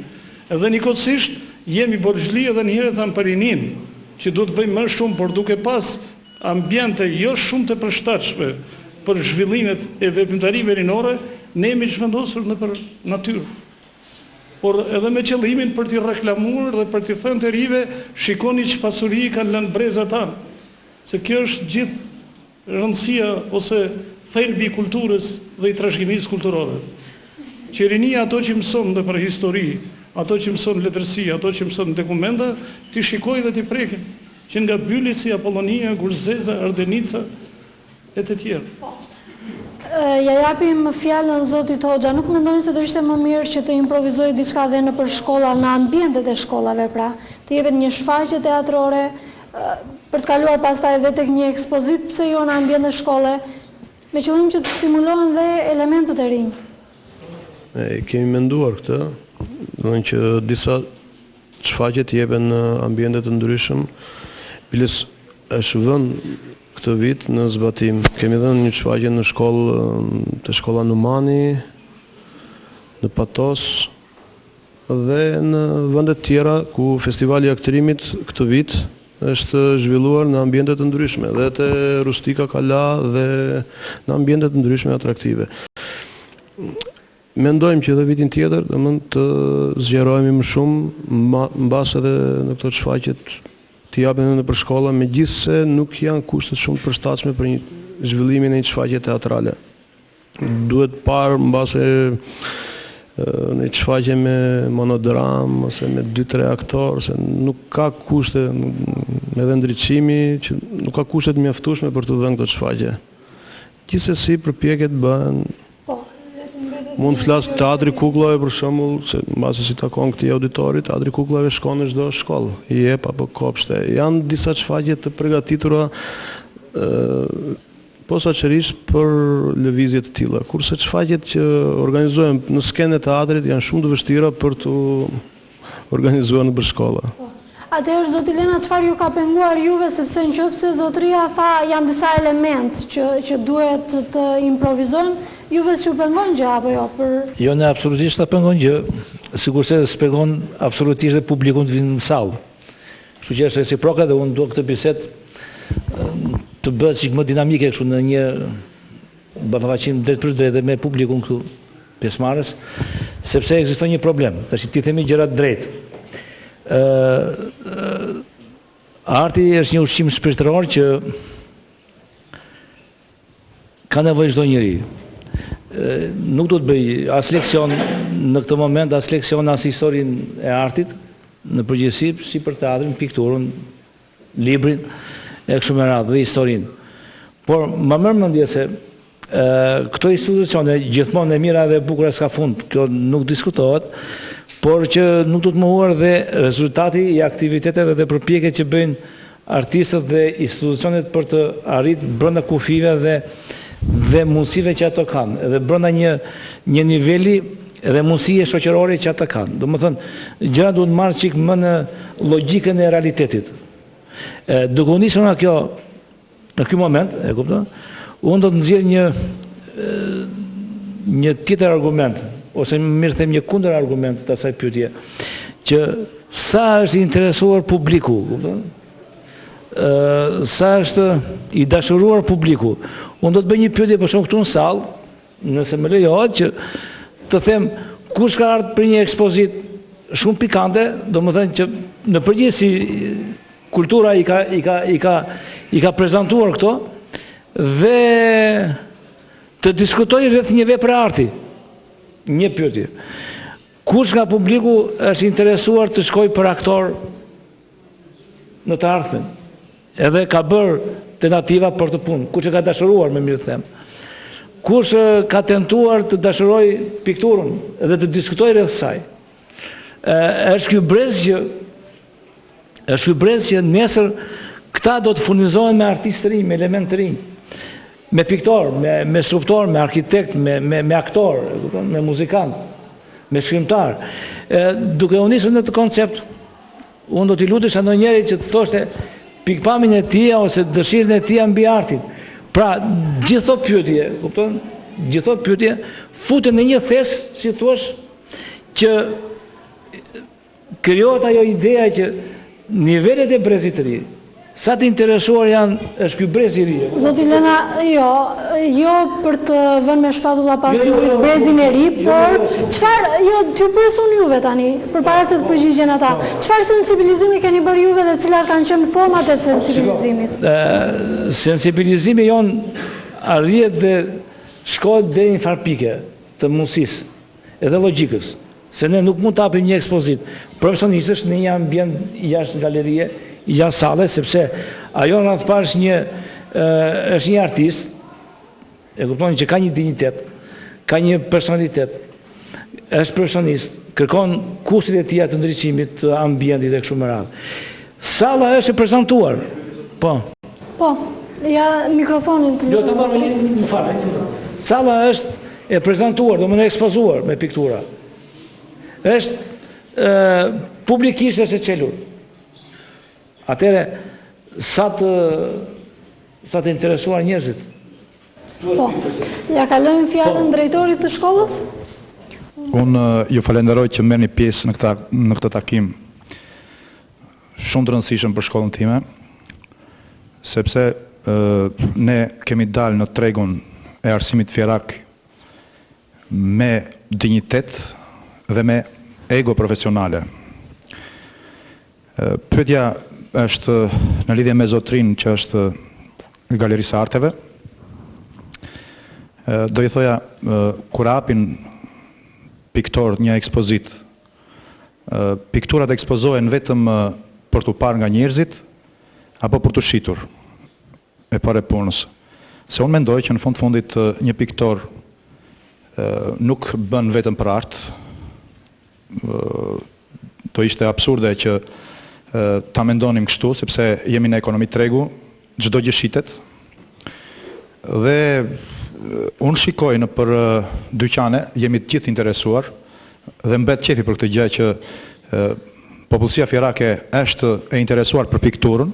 Edhe njëkohësisht jemi borxhli edhe një herë tham për rinin, që duhet bëjmë më shumë, por duke pas ambiente jo shumë të përshtatshme për zhvillimet e veprimtarive rinore, ne jemi zhvendosur nëpër natyrë. Por edhe me qëllimin për t'i reklamuar dhe për t'i thënë të rive, shikoni që pasuri kanë lënë brezat tanë. Se kjo është gjithë rëndësia ose thelbi i kulturës dhe i trashëgimisë kulturore. Që rinia ato që mëson dhe për histori, ato që mëson letërsi, ato që mëson dokumenta, ti shikoj dhe ti prekin, që nga Bylisi, Apollonia, Gurzeza, Ardenica, e të tjerë. Ja japim fjalën zotit Hoxha, nuk mendoni se do ishte më mirë që të improvizojë diçka dhe në për shkolla, në ambientet e shkollave, pra, të jepet një shfaqje teatrore, për të kaluar pastaj edhe tek një ekspozit, pse jo në ambient e shkolle, me qëllim që të stimulohen dhe elementet e rinj. Kemi menduar këtë, dhe që disa shfaqje të jepen në ambientet të ndryshëm, biles është vënë këtë vit në zbatim. Kemi dhënë një shfaqje në shkollë, të shkolla Numani, në Patos dhe në vendet tjera ku festivali i aktrimit këtë vit është zhvilluar në ambientet të ndryshme, dhe te Rustika Kala dhe në ambientet të ndryshme atraktive. Mendojmë që edhe vitin tjetër të zgjerohemi më shumë mbas edhe në këto shfaqjet të japin në për shkolla, megjithse nuk janë kushtet shumë të përshtatshme për një zhvillimin e një shfaqje teatrale. Duhet parë mbase në një shfaqje me monodram ose me 2-3 aktorë, se nuk ka kushte edhe ndriçimi që nuk ka kushte të mjaftueshme për të dhënë këto shfaqje. Gjithsesi përpjekjet bëhen. Mund të flas Teatri Kukullave për shembull, se mbase si takon këtij auditorit, Teatri Kukullave shkon në çdo shkollë, i jep apo kopshte. Janë disa shfaqje të përgatitura posaçërisht për lëvizje të tilla, kurse shfaqjet që organizohen në skenën e teatrit janë shumë të vështira për të organizuar në shkolla. Atëherë, zoti Lena, çfarë ju ka penguar juve, sepse nëse zotëria tha janë disa element që duhet të improvizojnë, juve s'ju pengon gjë apo jo? Jo, ne absolutisht ta pengon gjë, sigurisht se s'pengon absolutisht dhe publikun të vinë në sallë. Kështu që është reciproke dhe unë dua këtë bisedë të bëhet çik më dinamike kështu në një ballafaqim drejt për drejt me publikun këtu pjesëmarrës, sepse ekziston një problem. Tash ti themi gjërat drejt. Arti është një ushqim shpirtëror që ka nevojë çdo njeri. Nuk do të bëj as leksion në këtë moment, as leksion as historinë e artit në përgjithësi, si për teatrin, pikturën, librin e kështu me radhë dhe historinë. Por më merr mendje se këto institucione gjithmonë e mira dhe e bukura s'ka fund, kjo nuk diskutohet, por që nuk do të mohuar dhe rezultati i aktiviteteve dhe përpjekjet që bëjnë artistët dhe institucionet për të arritur brenda kufive dhe mundësive që ato kanë, edhe brenda një niveli dhe mundësie shoqërore që ata kanë. Domethënë, gjëra duhet marrë çik më në logjikën e realitetit. Duke u nisur nga kjo në ky moment, e kupton? Unë do të nxjerr një tjetër argument, ose mirë them një kundër argument të asaj pyetje, që sa është interesuar publiku, kupton? Sa është i dashuruar publiku. Unë do të bëj një pyetje për shkak këtu në sallë, nëse më lejohet, që të them kush ka ardhur për një ekspozit shumë pikante, domethënë që në përgjithësi kultura i ka prezantuar këto dhe të diskutoj rreth një vepre arti. Një pyetje. Kush nga publiku është interesuar të shkojë për aktor në të ardhmen? Edhe ka bërë tentativa për të punë. Kush e ka dashuruar, më mirë të them. Kush ka tentuar të dashuroj pikturën edhe të diskutoj rreth saj. Është ky brez që nesër këta do të furnizohen me artistë të rinj, me element të rinj, me piktor, me skulptor, me arkitekt, me aktor, me muzikant, me shkrimtar. Duke u nisur në të koncept, unë do t'i lutesha ndonjëri që të thoshte pikpamjen e tij ose dëshirën e tij mbi artin. Pra, gjithë pyetje, kupton? Gjithë pyetje futen në një thes, si thua, që krijohet ajo ideja që nivelet e brezit të ri, sa të interesuar janë, është ky brez i ri. Zoti Lena, jo për të vënë me shpatulla pas murit brezin e ri, por çfarë, t'ju presun juve tani, përpara se të përgjigjen ata. Çfarë sensibilizimi keni bërë juve dhe cilat kanë qenë format e sensibilizimit? Sensibilizimi jon arrihet dhe shkohet deri në farë pike të mundësisë edhe logjikës. Se ne nuk mund të hapim një ekspozit profesionistësh në një ambient jashtë galerie, jashtë sale, sepse ajo në atë parë është një artist, e kuptoni që ka një dignitet, ka një personalitet, është profesionist, kërkon kushtet e tija të ndriçimit të ambientit e kështu me radhë. Salla është e prezantuar. Po. Po, ja mikrofonin të Jo, të marrë me listë, më fare. Salla është e prezantuar, do më në ekspozuar me piktura. Është publikisht është e qelur. Atere, sa të interesuar njerëzit. Po, ja kalojnë fjalën drejtorit të shkollës? Unë ju falenderoj që merrni pjesë në këtë takim shumë të rëndësishëm për shkollën time, sepse ne kemi dalë në tregun e arsimit fjerak me dignitet dhe me ego profesionale. Pyetja është në lidhje me zotrin që është Galerisë së Arteve. Do i thoja, kur hapin piktor një ekspozit, pikturat ekspozohen vetëm për të parë nga njerëzit, apo për të shitur e pare punës. Se unë mendoj që në fundit një piktor nuk bën vetëm për artë, do ishte absurde që ta mendonim kështu, sepse jemi në ekonomi tregu, çdo gjë shitet, dhe unë shikoj në për dyqane, jemi të gjithë interesuar, dhe mbet qefi për këtë gjë që popullsia fjerake është e interesuar për pikturën,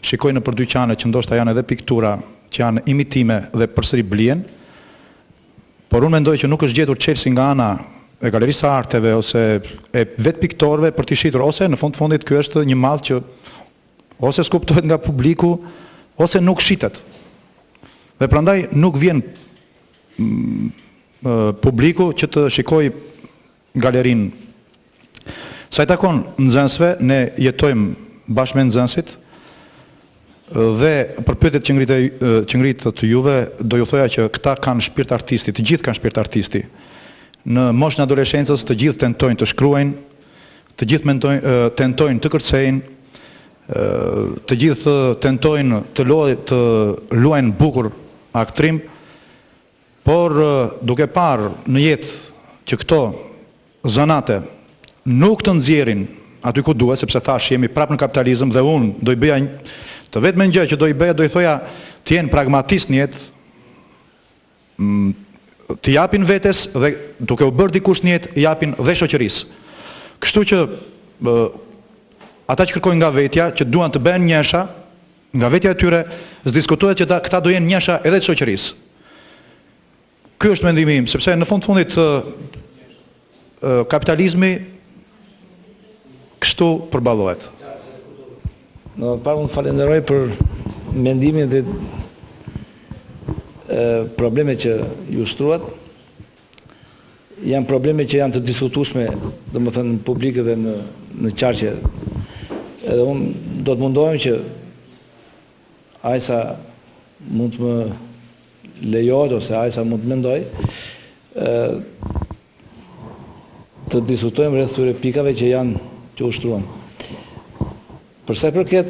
shikoj në për dyqane që ndoshta janë edhe piktura që janë imitime dhe përsëri blien, por unë mendoj që nuk është gjetur çelësi nga ana e Galerisë së Arteve ose e vetë piktorëve për t'i shitur, ose në fundit ky është një mall që ose skuptohet nga publiku, ose nuk shitet. Dhe prandaj nuk vjen publiku që të shikoj galerinë. Sa i takon nxënësve, ne jetojmë bashkë me nxënësit, dhe për pyetjet që ngritet të juve, do ju thoja që këta kanë shpirt artisti, të gjithë kanë shpirt artisti. Në moshën e adoleshencës të gjithë tentojnë të shkruajnë, të gjithë tentojnë të kërcejnë, të gjithë tentojnë të luajnë bukur aktrim, por duke parë në jetë që këto zanate nuk të nxjerrin aty ku duhet, sepse thash jemi prapë në kapitalizëm dhe unë do i bëja të vetmen gjë që do i bëja, do i thoja të jenë pragmatist në jetë, të japin vetes dhe duke u bërë dikush në jetë, japin dhe shoqërisë. Kështu që ata që kërkojnë nga vetja, që duan të bëhen njësha, nga vetja e tyre, s'diskutohet që këta do jenë njësha edhe të shoqërisë. Ky është mendimi im, sepse në fundit kapitalizmi kështu përballohet. Në parë unë falenderoj për mendimin dhe probleme që ju shtruat. Janë probleme që janë të diskutueshme, domethënë në publik dhe në qarqe. Edhe unë do të mundohem që ajsa mund të më lejohet ose ajsa mund të mendoj të diskutojmë rreth këtyre pikave që janë që u shtruan. Për sa i përket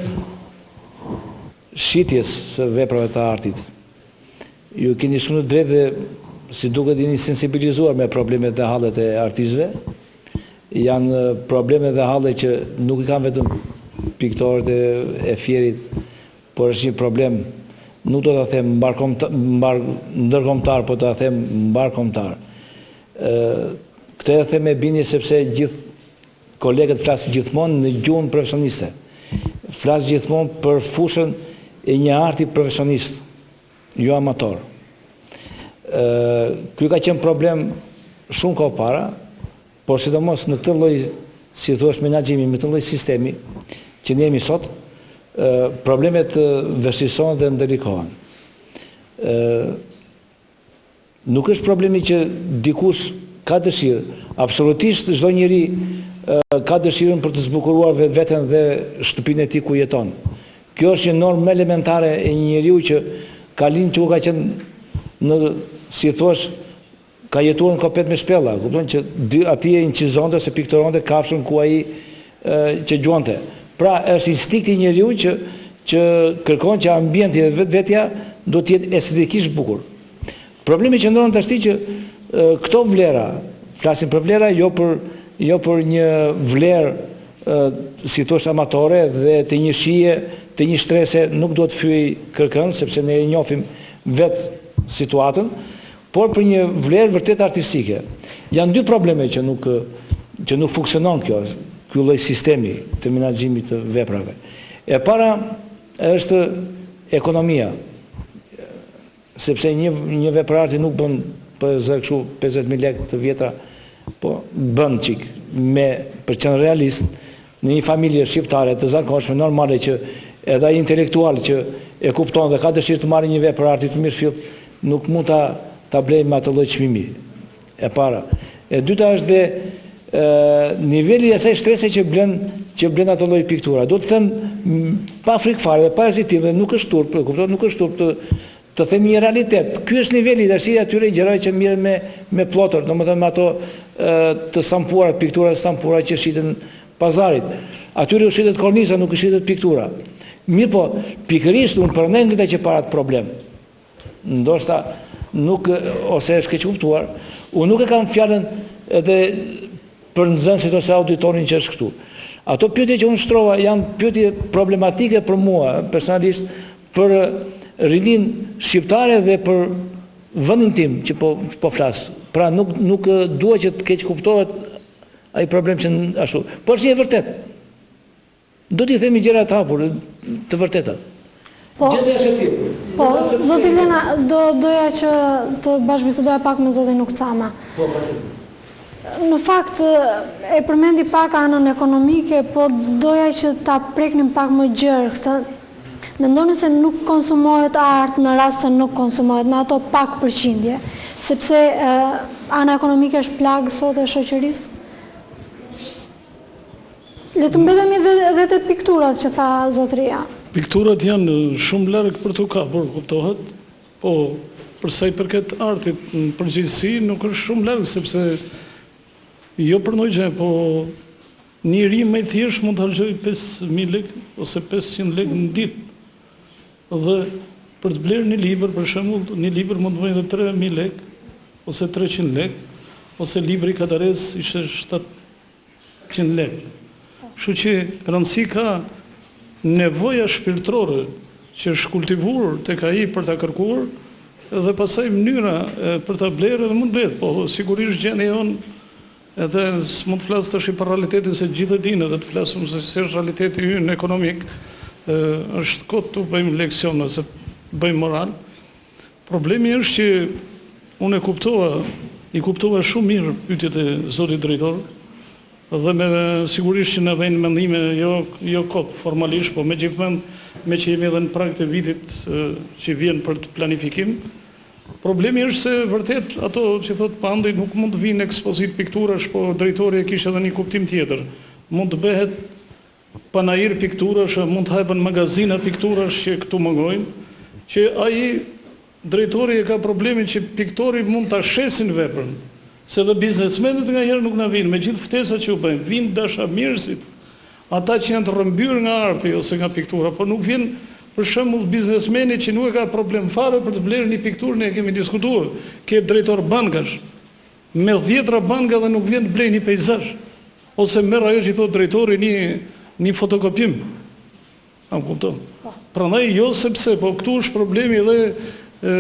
shitjes së veprave të artit, ju keni shumë drejt dhe si duket jeni sensibilizuar me problemet dhe hallet e artistëve. Janë problemet dhe hallet që nuk i kanë vetëm piktorët e Fierit, por është një problem, nuk do ta them ndërkombëtar, po do ta them mbarkombëtar. Këtë e them me bindje sepse gjithë kolegët flasin gjithmonë në gjuhën profesioniste. Flas gjithmonë për fushën e një arti profesionist, jo amator. Ky ka qenë problem shumë kohë para, por sidomos në këtë lloj, si thua, menaxhimi, me këtë lloj sistemi që ne jemi sot, problemet vështirësohen dhe ndërlikohen. Nuk është problemi që dikush ka dëshirë, absolutisht çdo njeri ka dëshirën për të zbukuruar vetveten dhe shtëpinë e tij ku jeton. Kjo është një normë elementare e një njeriu që ka lindur që ka qenë në, si thua, ka jetuar në kopet me shpella, kupton që atje incizonte ose pikturonte kafshën ku ai që gjuante. Pra është instinkti i njeriu që kërkon që ambienti dhe vetvetja do të jetë estetikisht bukur. Problemi që ndonë të ashti që këto vlera, flasim për vlera, jo për një vlerë si to është amatore dhe të një shije, të një shtrese, nuk do të fyej kërkën, sepse ne e njofim vetë situatën, por për një vlerë vërtet artistike. Janë dy probleme që nuk funksionon kjo lloj sistemi të menaxhimit të veprave. E para është ekonomia, sepse një veprarti nuk bën për kështu 50.000 lekë të vjetra, po bën çik për qenë realist në një familje shqiptare të zakonshme, normale që edhe ai intelektual që e kupton dhe ka dëshirë të marrë një veprarti të mirëfill, nuk mund ta blejë me atë lloj çmimi. E para. E dyta është dhe niveli i asaj shtrese që blen atë lloj piktura. Do të thënë pa frikë fare dhe pa hezitim, nuk është turp, kupton, nuk është turp të themi një realitet. Ky është niveli i dashjes atyre gjërave që mirën me plotor, domethënë me ato të stampuara, piktura të stampuara që shiten pazarit. Atyre u shitet kornisa, nuk u shitet piktura. Mirë po, pikërisht unë përmend këtë që para të problem. Ndoshta nuk, ose është keq kuptuar, unë nuk e kam fjalën edhe për nxënësit ose auditorin që është këtu. Ato pyetje që unë shtrova janë pyetje problematike për mua, personalisht, për rinin shqiptare dhe për vendin tim që po flas. Pra nuk duhet që të keq kuptohet ai problem që ashtu. Por si e vërtet. Do t'i themi gjëra të hapur, të vërtetat. Gjendja është e tillë. Po, zoti Lena, doja që të bashkëbisedoja pak me zotin Ukcama. Po. Në fakt e përmendi pak anën ekonomike, por doja që ta preknim pak më gjerë këtë. Mendoni se nuk konsumohet art në rast se nuk konsumohet në ato pak përqindje, sepse ana ekonomike është plagë sot e shoqërisë? Le të mbetemi edhe te pikturat që tha zotëria. Pikturat janë shumë larg për të kapur, kuptohet, po për sa i përket artit në përgjithësi nuk është shumë larg, sepse jo për ndonjë, po njëri më i thjesht mund të harxojë 5.000 lekë ose 500 lekë në ditë. Dhe për të blerë një libër, për shembull, një libër mund të vojë edhe 3.000 lekë ose 300 lekë, ose libri katares ishte 700 lekë. Kështu që rëndësi ka nevoja shpirtërore që është kultivuar tek ai për ta kërkuar dhe pastaj mënyra për ta blerë dhe mund bëhet, po sigurisht gjendja jonë edhe s'mund të flas tash për realitetin se gjithë e dinë dhe të flasim se si është realiteti ynë ekonomik, është kot të bëjmë leksion ose bëjmë moral. Problemi është që unë i kuptova shumë mirë pyetjet e zotit drejtor, dhe me sigurisht që në vejnë mendime jo kot formalisht, po me gjithmonë me që jemi edhe në prag të vitit që vjen për të planifikim. Problemi është se vërtet ato që thot Pandi nuk mund të vinë ekspozit pikturash, po drejtori e kishte edhe një kuptim tjetër. Mund të bëhet panair pikturash, mund të hapen magazina pikturash që këtu mëngojnë, që ai drejtori e ka problemin që piktori mund ta shesin veprën. Se dhe biznesmenët nga herë nuk na vinë, me gjithë ftesat që u bëjnë, vinë dashamirësit, ata që janë të rrëmbyer nga arti ose nga piktura, por nuk vjen për shembull biznesmeni që nuk e ka problem fare për të blerë një pikturë, ne kemi diskutuar, ke drejtor bankash, me 10 banka dhe nuk vjen të blejë një peizazh, ose merr ajo që i thot drejtori një fotokopim. A më kupton? Prandaj jo sepse, po këtu është problemi edhe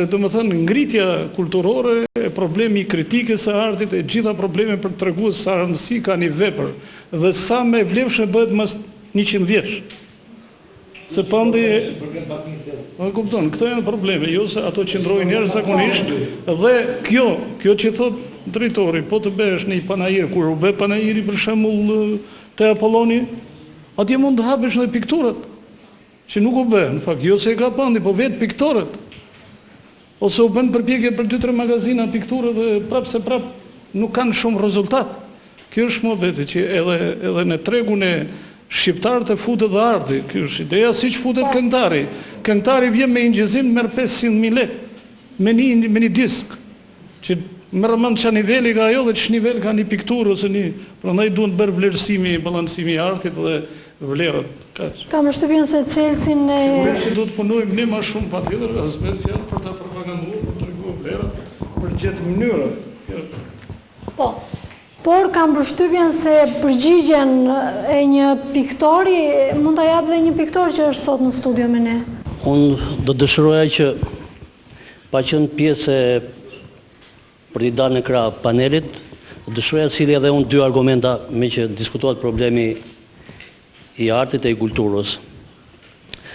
do më thënë ngritja kulturore, problemi kritikës së artit, e gjitha probleme për të treguar sa rëndësi ka një vepër dhe sa me vlefshme bëhet mas 100 vjeç. Se Pandi kupton, këto janë probleme, jo se ato që ndrojnë jashtëzakonisht dhe kjo që thot drejtori, po të bësh në një panair, kur u bë panairi për shembull te Apolloni, atje mund të hapesh në pikturat, që nuk u bë, në fakt, jo se e ka Pandi, po vetë piktorët. Ose u bën përpjekje për 2-3 magazina pikturë dhe prap nuk kanë shumë rezultat. Kjo është mohabeti që edhe në tregun e shqiptar të futet dhe arti. Kjo është ideja siç futet këngëtari. Këngëtari vjen me ingjezim, merr 500.000 lekë me një disk. Që merr mend ç'a niveli ka ajo dhe ç'nivel nivel ka një pikturë ose një. Prandaj duhet bërë vlerësimi, ballancimi i artit dhe vlerat. Kam shtypjen se Chelsea Sigurisht do të punojmë ne më shumë patjetër, as vetë fjalë për ta propaganduar, për të treguar vlerat. përgjetë mënyra. Po, por kam përshtypjen se përgjigjen e një piktori, mund ta jap dhe një piktor që është sot në studio me ne. Unë do dëshiroja që pa qenë pjesë për t'i dalë në krah panelit, do dëshiroja sillja edhe unë dy argumenta me që diskutohet problemi i artit e i kulturës.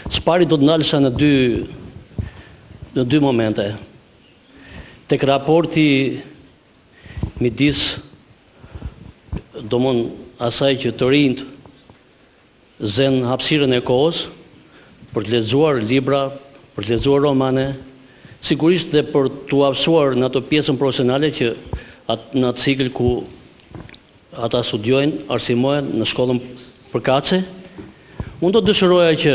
Së pari do të ndalesha në dy momente. Tek raporti midis domon asaj që të rinjt zen hapësirën e kohës për të lexuar libra, për të lexuar romane, sigurisht dhe për t'u hapësuar në ato pjesën profesionale që në atë cikël ku ata studiojnë, arsimojnë në shkollën përkatëse. Unë do të dëshiroja që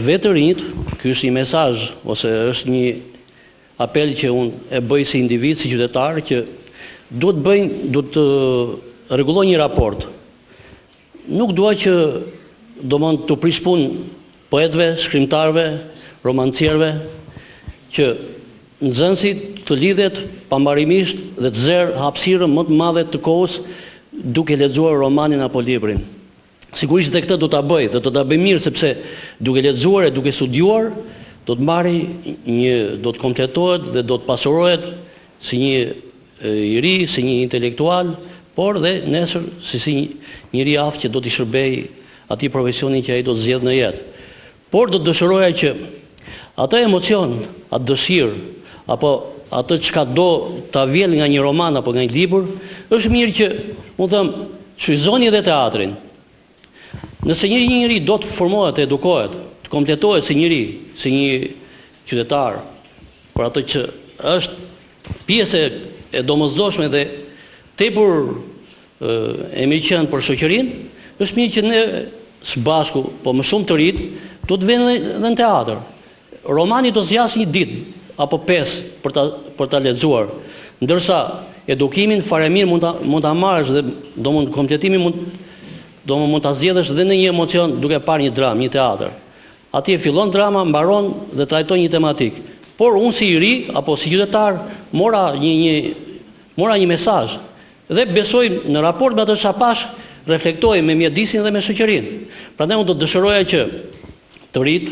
vetë rinjt, ky është një mesazh ose është një apel që unë e bëj si individ, si qytetar, që duhet të rregulloj një raport. Nuk dua që domon të prish punë poetëve, shkrimtarëve, romancierëve, që nxënësi të lidhet pambarimisht dhe të zerë hapësirën më të madhe të kohës duke lexuar romanin apo librin. Sigurisht dhe këtë do ta bëj dhe do ta bëj mirë sepse duke lexuar e duke studiuar do të marrë do të kompletohet dhe do të pasurohet si një i ri, si një intelektual, por dhe nesër si njëri aftë që do t'i shërbej atij profesionin që ai do të zgjedhë në jetë. Por do të dëshiroja që atë emocion, atë dëshirë, apo atë çka do ta vjell nga një roman apo nga një libër, është mirë që, unë them, shfryzoni edhe teatrin. Nëse njëri do të formohet, të edukohet, të kompletohet si njëri, si një qytetar, për atë që është pjesë e domosdoshme dhe tepër e mirëqen për shoqërinë, është mirë që ne së bashku, po më shumë të rit, do të vënë dhe në teatr. Romani do zgjas një ditë apo 5 për ta lexuar, ndërsa edukimin fare mirë mund ta marrësh dhe domon kompletimin mund ta zgjedhësh dhe në një emocion duke parë një dramë, një teatr. Atje fillon drama, mbaron dhe trajton një tematik. Por unë si i ri apo si qytetar mora një mesazh dhe besoj në raport me atë çapash reflektoj me mjedisin dhe me shoqërinë. Prandaj unë do të dëshiroja që të rit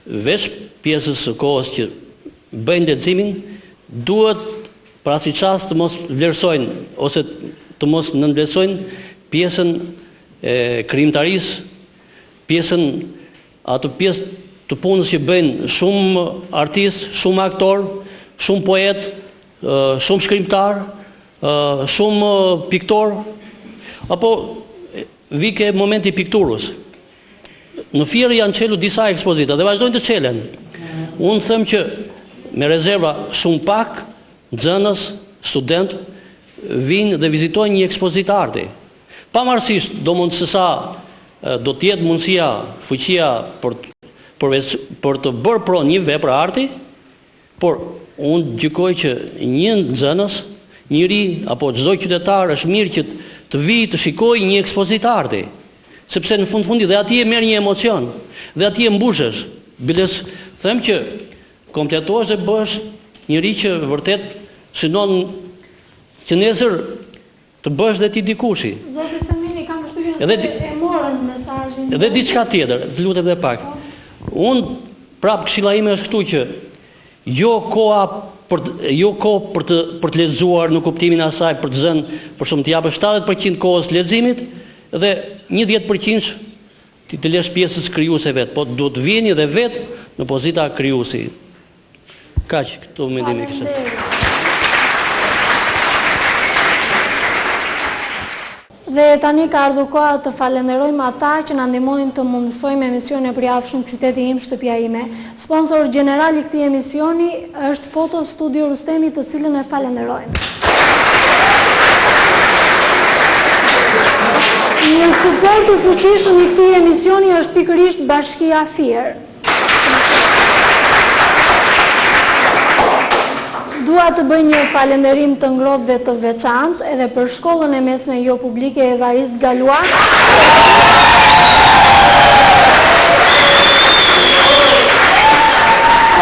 veç pjesës së kohës që bëjnë leximin, duhet pra si çast të mos vlerësojnë ose të mos nënvlerësojnë pjesën e krijimtarisë, pjesën atë pjesë të punës që bëjnë shumë artistë, shumë aktor, shumë poet, shumë shkrimtar, shumë piktor, apo vike momenti i pikturës. Në Fier janë çelu disa ekspozita dhe vazhdojnë të çelen. Unë them që me rezerva shumë pak nxënës, student vinë dhe vizitojnë një ekspozitë arti. Pavarësisht domosdoshmë se sa do të jetë mundësia, fuqia për të bërë pronë një vepër arti, por unë gjykoj që një nxënës, njëri apo çdo qytetar është mirë që të vijë të shikojë një ekspozitë arti, sepse në fundi dhe atje merr një emocion, dhe atje mbushesh. Biles them që kompletohesh dhe bëhesh njëri që vërtet synon që nesër të bësh dhe ti dikushi. Zoti Semini, kam përshtypjen se e morën mesazhin. Edhe diçka tjetër, të lutem edhe pak. Unë prap këshilla ime është këtu që jo kohë për të lexuar në kuptimin e asaj për të zënë, për shumë të japësh 70% kohës leximit dhe 10% të lësh pjesës krijuese vet, po duhet të vjeni edhe vet në pozita krijuesi. Kaq këtu mendimi kisha. Dhe tani ka ardhur koha të falenderojmë ata që na ndihmojnë të mundësojmë emisionin e përjavshëm Qyteti im, shtëpia ime. Sponsor general i këtij emisioni është Foto Studio Rustemi, të cilën e falenderojmë. Një suport i fuqishëm i këtij emisioni është pikërisht Bashkia Fier. Dua të bëj një falenderim të ngrohtë dhe të veçantë edhe për shkollën e mesme jo publike Evarist Galua,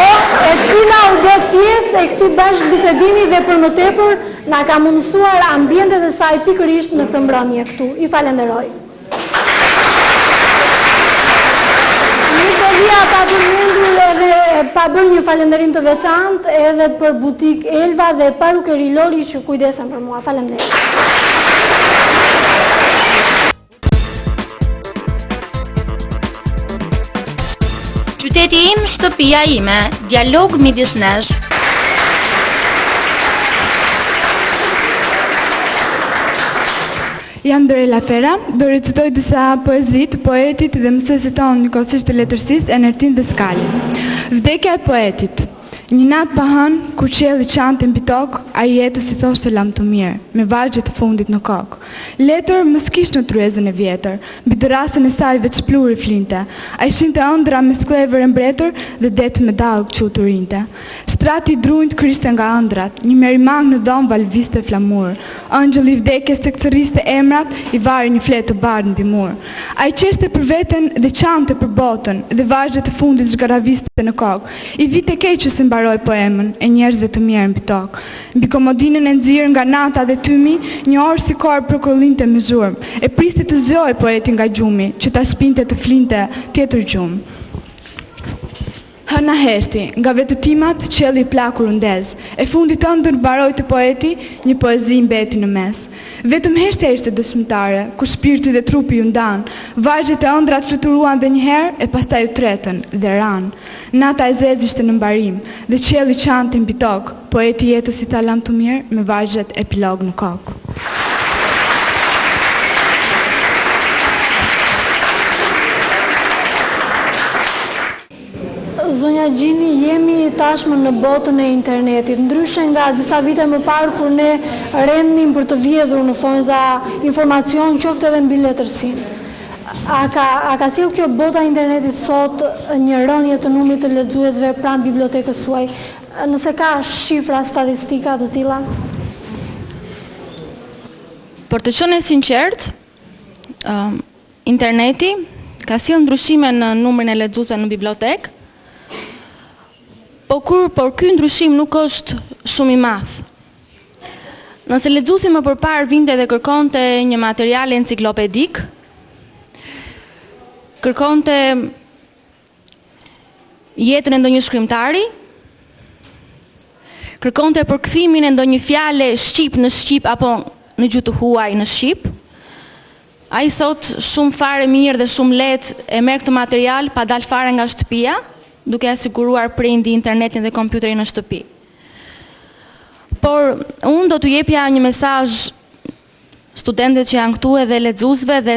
e cila u bë pjesë se këtu bashkë bisedimi dhe për më tepër na ka mundësuar ambientet e saj pikërisht në këtë mbrëmje këtu. I falenderoj. Pa bërë një falenderim të veçantë edhe për butik Elva dhe parukeri Lori që kujdesen për mua. Faleminderit. Qyteti im, shtëpia ime, dialog midis nesh. Jam Dorela Fera, do recitoj disa poezi të poetit dhe mësuesit tonë njëkohësisht të letërsisë Ernestin Deskali. Vdekja e poetit. Një natë pa hënë, kur qielli çante mbi tokë, ai jetës i thoshte lam të mirë, me vargjet të fundit në kokë. Letër mos kishte në tryezën e vjetër, mbi të rastën e saj veç pluri flinte. Ai shinte ëndra me sklever e mbretër dhe det me dallë që u turinte. Shtrati i drunjt kriste nga ëndrat, një merimang në dhomë valviste flamur. Angjëlli i vdekjes tek thërriste emrat, i vari një fletë të bardhë mbi mur. Ai qeshte për veten dhe çante për botën, dhe vargjet të fundit zhgaraviste në kokë. I vite keq që mbaroi poemën e njerëzve të mirë mbi tokë. Mbi komodinën e nxirr nga nata dhe tymi, një orë si korë prokollinte me zhurmë. E priste të zgjojë poeti nga gjumi, që ta shpinte të flinte tjetër gjumë. Hëna heshti, nga vetëtimat qielli i plakur u ndez. E fundit ëndër mbaroi të poeti, një poezi mbeti në mes. Vetëm heshtja ishte dëshmitare, kur shpirti dhe trupi ju ndan. Vargjet e ëndrat fluturuan dhe njëherë e pastaj u tretën dhe ran. Nata e zezë ishte në mbarim, dhe qielli çante mbi tokë. Poeti jetës i tha lam të mirë me vargjet epilog në kokë. Zonja Gjini, jemi tashmë në botën e internetit, ndryshe nga disa vite më parë kur ne rendim për të vjedhur në thonjza informacion qoftë edhe mbi letërsinë. A ka sjell kjo bota e internetit sot një rënje të numrit të lexuesve pranë bibliotekës suaj? Nëse ka shifra, statistika të tilla? Për të qenë sinqert, interneti ka sjell ndryshime në numrin e lexuesve në bibliotekë. Por ky ndryshim nuk është shumë i madh. Nëse lexuesi më përpara vinte dhe kërkonte një material enciklopedik, kërkonte jetën e ndonjë shkrimtari, kërkonte përkthimin e ndonjë fjale shqip në shqip apo në gjuhë të huaj në shqip, ai sot shumë fare mirë dhe shumë lehtë e merr këtë material pa dalë fare nga shtëpia, duke asiguruar prindi internetin dhe kompjuterin në shtëpi. Por unë do t'u jepja një mesazh studentëve që janë këtu edhe lexuesve dhe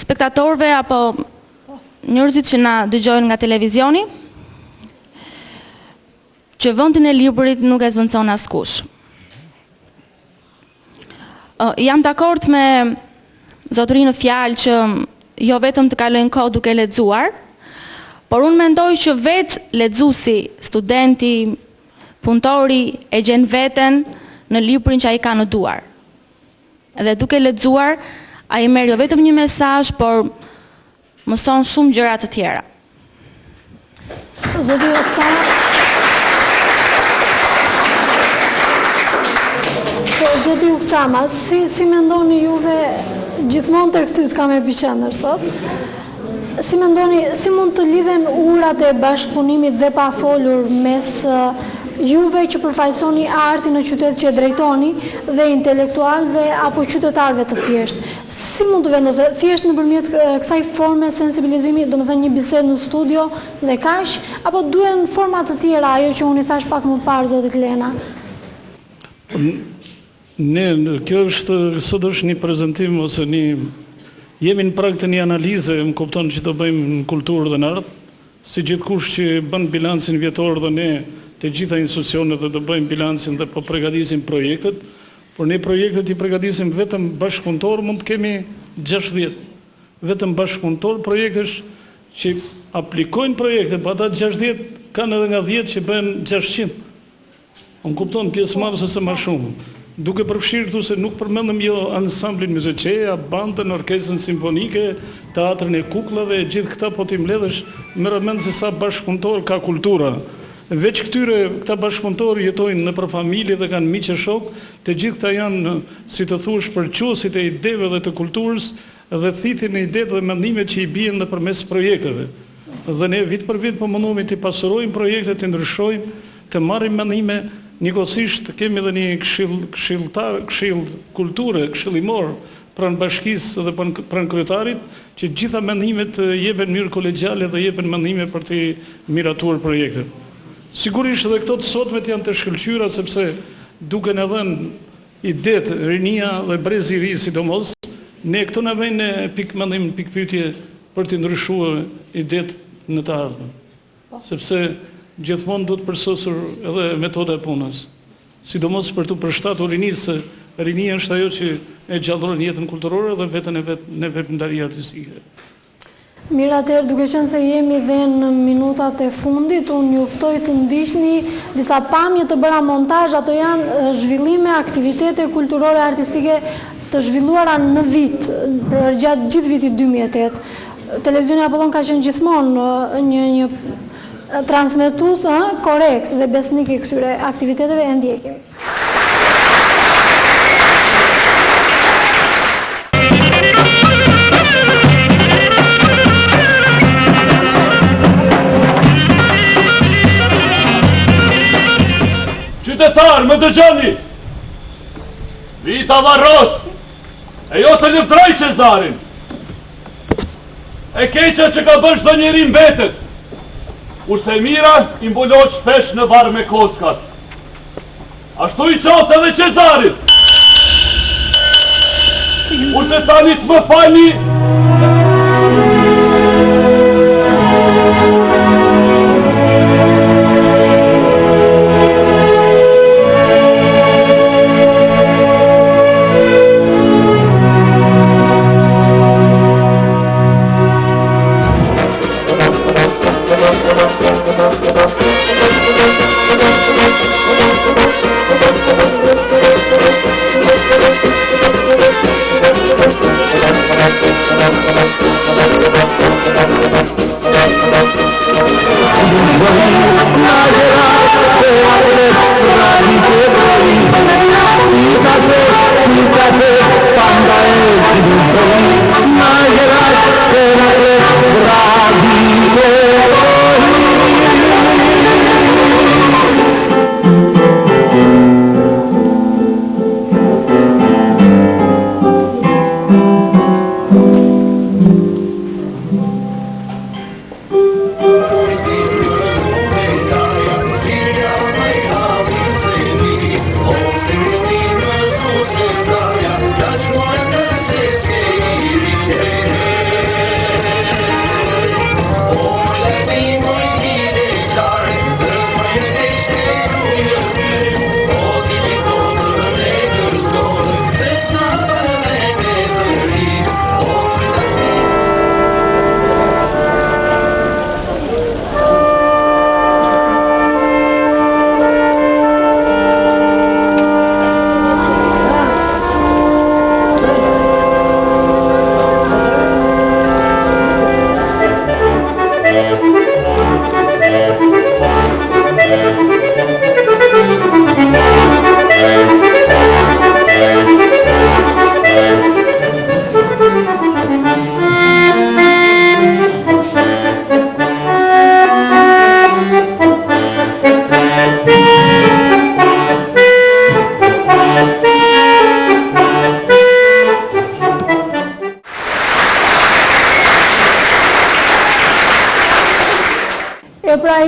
spektatorëve apo njerëzit që na dëgjojnë nga televizioni, që vendin e librit nuk e zvendçon askush. Jam dakord me zotërinë fjalë që jo vetëm të kalojnë kohë duke lexuar, por unë mendoj që vetë lexuesi, studenti, punëtori e gjen veten në librin që ai ka në duar. Edhe duke lexuar, ai merr jo vetëm një mesazh, por mëson shumë gjëra të tjera. Zoti Oktana. Zoti Oktana, si mendoni juve, gjithmonë tek ty të kam e biçëndër sot? Si mendoni, si mund të lidhen urat e bashkëpunimit dhe pa folur mes juve që përfaqësoni artin në qytet që e drejtoni dhe intelektualëve apo qytetarëve të thjeshtë? Si mund të vendoset thjesht nëpërmjet kësaj forme sensibilizimi, domethënë një bisedë në studio dhe kaq, apo duhen forma të tjera, ajo që unë i thash pak më parë zotit Lena? Kjo sot është një prezantim ose jemi në prag të një analize, më kupton që të bëjmë në kulturë dhe në art, si gjithkush që bën bilancin vjetor dhe ne të gjitha institucionet dhe të bëjmë bilancin dhe po përgatisim projektet, por ne projektet i përgatisim vetëm bashkëpunëtor, mund të kemi 60. Vetëm bashkëpunëtor projektesh që aplikojnë projekte, pa ata 60 kanë edhe nga 10 që bëhen 600. Unë kupton pjesëmarrës ose më shumë. Duke përfshirë këtu se nuk përmendëm jo ansamblin muzikë, bandën, orkestrën simfonike, teatrën e kukullave, gjithë këta po ti mbledhësh, merr mend se sa bashkëpunëtor ka kultura. Veç këta bashkëpunëtorë jetojnë në për familje dhe kanë miqë e shok, të gjithë këta janë, si të thush, përquësit e ideve dhe të kulturës dhe thithin e idetë dhe mendimet që i bien në përmes projekteve. Dhe ne vit për vit po mundohemi të pasurojmë projekte, të ndryshojmë, të marrim mendime, njëkohësisht kemi edhe një këshill kulture, këshillimor pranë bashkisë dhe pranë kryetarit, që gjitha mendimet jepen mirë kolegjiale dhe jepen mendime për të miratuar projektet. Sigurisht edhe këto të sotmet janë të shkëlqyra, sepse duke në dhënë idetë, rinia dhe brezi i ri sidomos, ne këto në vejnë pikmendim, pikpyetje për të ndryshuar idetë në të ardhmen. Sepse gjithmonë duhet përsosur edhe metoda e punës. Sidomos për të përshtatur rinisë, se rinia është ajo që e gjallëron jetën kulturore dhe vetën e veprimtaria artistike. Mirë, atëherë, duke qenë se jemi dhe në minutat e fundit, unë ju ftoj të ndiqni disa pamje të bëra montazh, ato janë zhvillime, aktivitete kulturore artistike të zhvilluara në vit, për gjatë gjithë vitit 2008. Televizioni Apollon ka qenë gjithmonë një transmetues korrekt dhe besnik i këtyre aktiviteteve, e ndjekim. Qytetar, më dëgjoni, Vita Varros, e jo të lëvdraj Cezarin, e keqja që ka bërë çdo njeri mbetet, kurse mira i mbulon shpesh në varr me kockat. Ashtu i qoftë edhe Cezarit, kurse tani të më falni,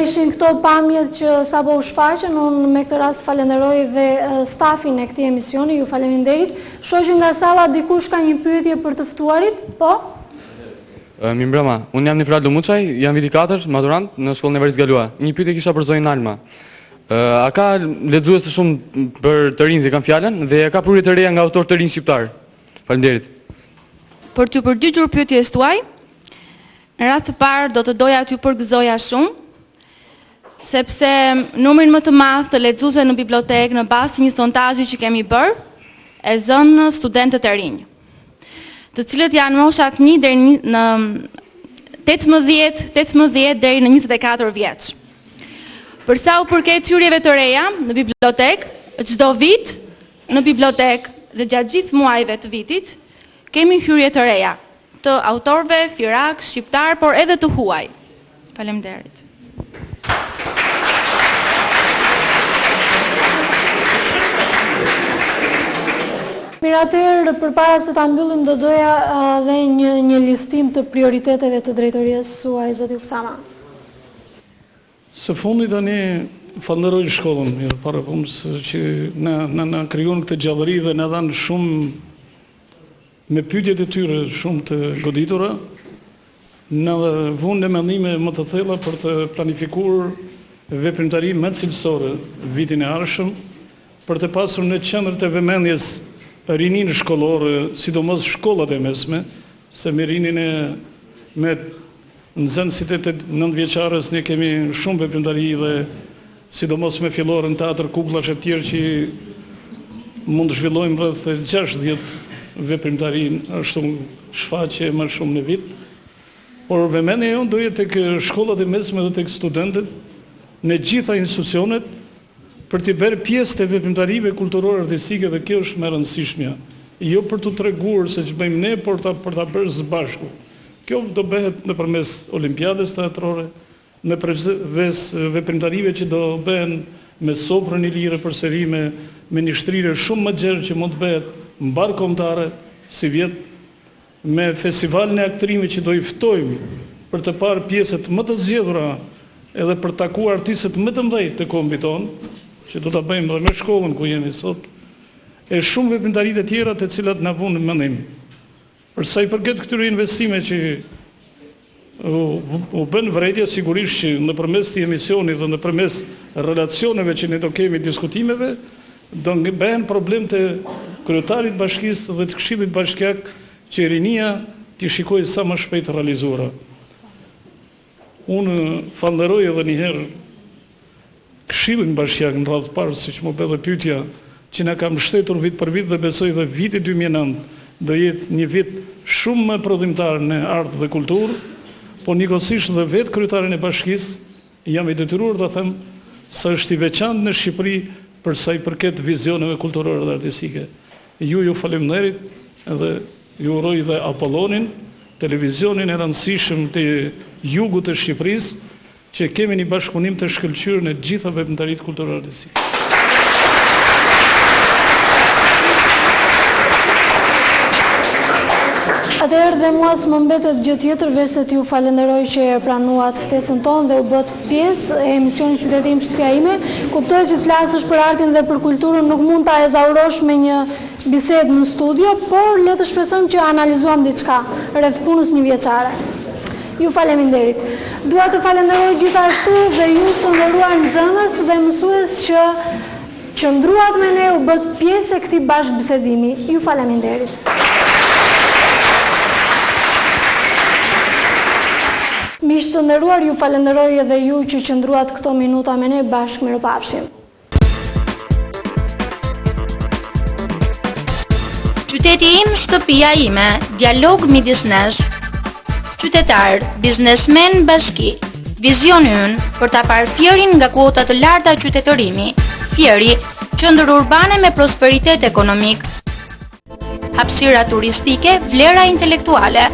Ishin këto pamjet që sapo u shfaqen, unë me këtë rast falenderoj dhe stafin e këtij emisioni, ju faleminderit. Shoqë nga salla, dikush ka një pyetje për të ftuarit? Po? Mi mbrëma, unë jam Nifrado Muçaj, jam viti 4, maturant në shkollën e Varis Galua. Një pyetje kisha për zonën Alma. A ka lexues të shumë për të rinjt që kanë fjalën dhe ka prurje të reja nga autor të rinj shqiptar? Faleminderit. Për t'ju përgjigjur pyetjes tuaj, në radhë të parë do të doja t'ju përgëzoja shumë, sepse numrin më të madh të lexuesve në bibliotekë në bazë të një sondazhi që kemi bërë e zënë studentët e rinj, të cilët janë moshat 1 deri në 18 deri në 24 vjeç. Për sa u përket hyrjeve të reja në bibliotek, çdo vit në bibliotek dhe gjatë gjithë muajve të vitit kemi hyrje të reja, të autorëve, firak, shqiptar, por edhe të huaj. Faleminderit. Atëherë, përpara se ta mbyllim, do doja dhe një listim të prioriteteve të drejtorisë suaj, zoti Uksama. Së fundi tani falenderoj shkollën, mirë para punës që na krijon këtë gjallëri dhe na dhanë shumë me pyetjet e tyre shumë të goditura, në vënë mendime më të thella për të planifikuar veprimtari më cilësore vitin e ardhshëm, për të pasur në qendër të vëmendjes rinin shkollore, sidomos shkollat e mesme, se me rinin me nxënësit e 9 vjeçarës ne kemi shumë veprimtari dhe sidomos me fillorën teatr, kukullash e tjerë që mund të zhvillojmë rreth 60 veprimtari, ashtu shfaqje më shumë në vit. Por vëmendja jonë do jetë tek shkollat e mesme dhe tek studentët në gjitha institucionet për të bërë pjesë të veprimtarive kulturore artistike, dhe kjo është më e rëndësishmja. Jo për të treguar se ç'bëjmë ne, por për ta bërë së bashku. Kjo do bëhet nëpërmes olimpiadës teatrore, nëpërmes veprimtarive që do bëhen me soprën i lirë përsëri me një shtrire shumë më gjerë që mund të bëhet mbar kombëtare si vjet, me festivalin e aktrimit që do i ftojmë për të parë pjesët më të zgjedhura edhe për të takuar artistët më të mëdhenj të kombit tonë, që do ta bëjmë edhe në shkollën ku jemi sot, e shumë veprimtaritë e tjera të cilat na vënë në mendim. Për sa i përket këtyre investimeve që u bën vërejtja, sigurisht që nëpërmes këtij emisioni dhe nëpërmes relacioneve që ne do kemi diskutimeve, do bëhen problem të kryetarit bashkisë dhe të këshillit bashkiak që rinia t'i shikojë sa më shpejt të realizuara. Unë falenderoj edhe një herë këshillin bashkiak në radhë parë, siç më bë dhe pyetja, që na ka mbështetur vit për vit, dhe besoj dhe viti 2009 do jetë një vit shumë më prodhimtar në art dhe kulturë, po njëkohësisht dhe vetë kryetarin e bashkisë jam i detyruar të them se është i veçantë në Shqipëri për sa i përket vizioneve kulturore dhe artistike. Ju faleminderit dhe ju uroj dhe Apollonin, televizionin e rëndësishëm të jugut të Shqipërisë, që kemi një bashkëpunim të shkëlqyer në gjitha veprimtaritë kulturore artistike. Atëherë dhe mua s'më mbetet gjë tjetër veç se t'ju falenderoj që e pranuat ftesën tonë dhe u bët pjesë e emisionit Qyteti im shtëpia ime. Kuptoj që të flasësh për artin dhe për kulturën nuk mund ta ezaurosh me një bisedë në studio, por le të shpresojmë që analizuam diçka rreth punës një vjeçare. Ju faleminderit. Dua të falenderoj gjithashtu dhe ju të nderuar nxënës dhe mësues që qëndruat me ne, u bët pjesë e këtij bashkëbisedimi. Ju faleminderit. Miq të nderuar, ju falenderoj edhe ju që qëndruat këto minuta me ne, bashkë mirupafshim. Qyteti im, shtëpia ime, dialog midis nesh, qytetar, biznesmen, bashki. Vizioni ynë për ta parë Fierin nga kuota të larta qytetërimi. Fieri, qendër urbane me prosperitet ekonomik, hapësira turistike, vlera intelektuale.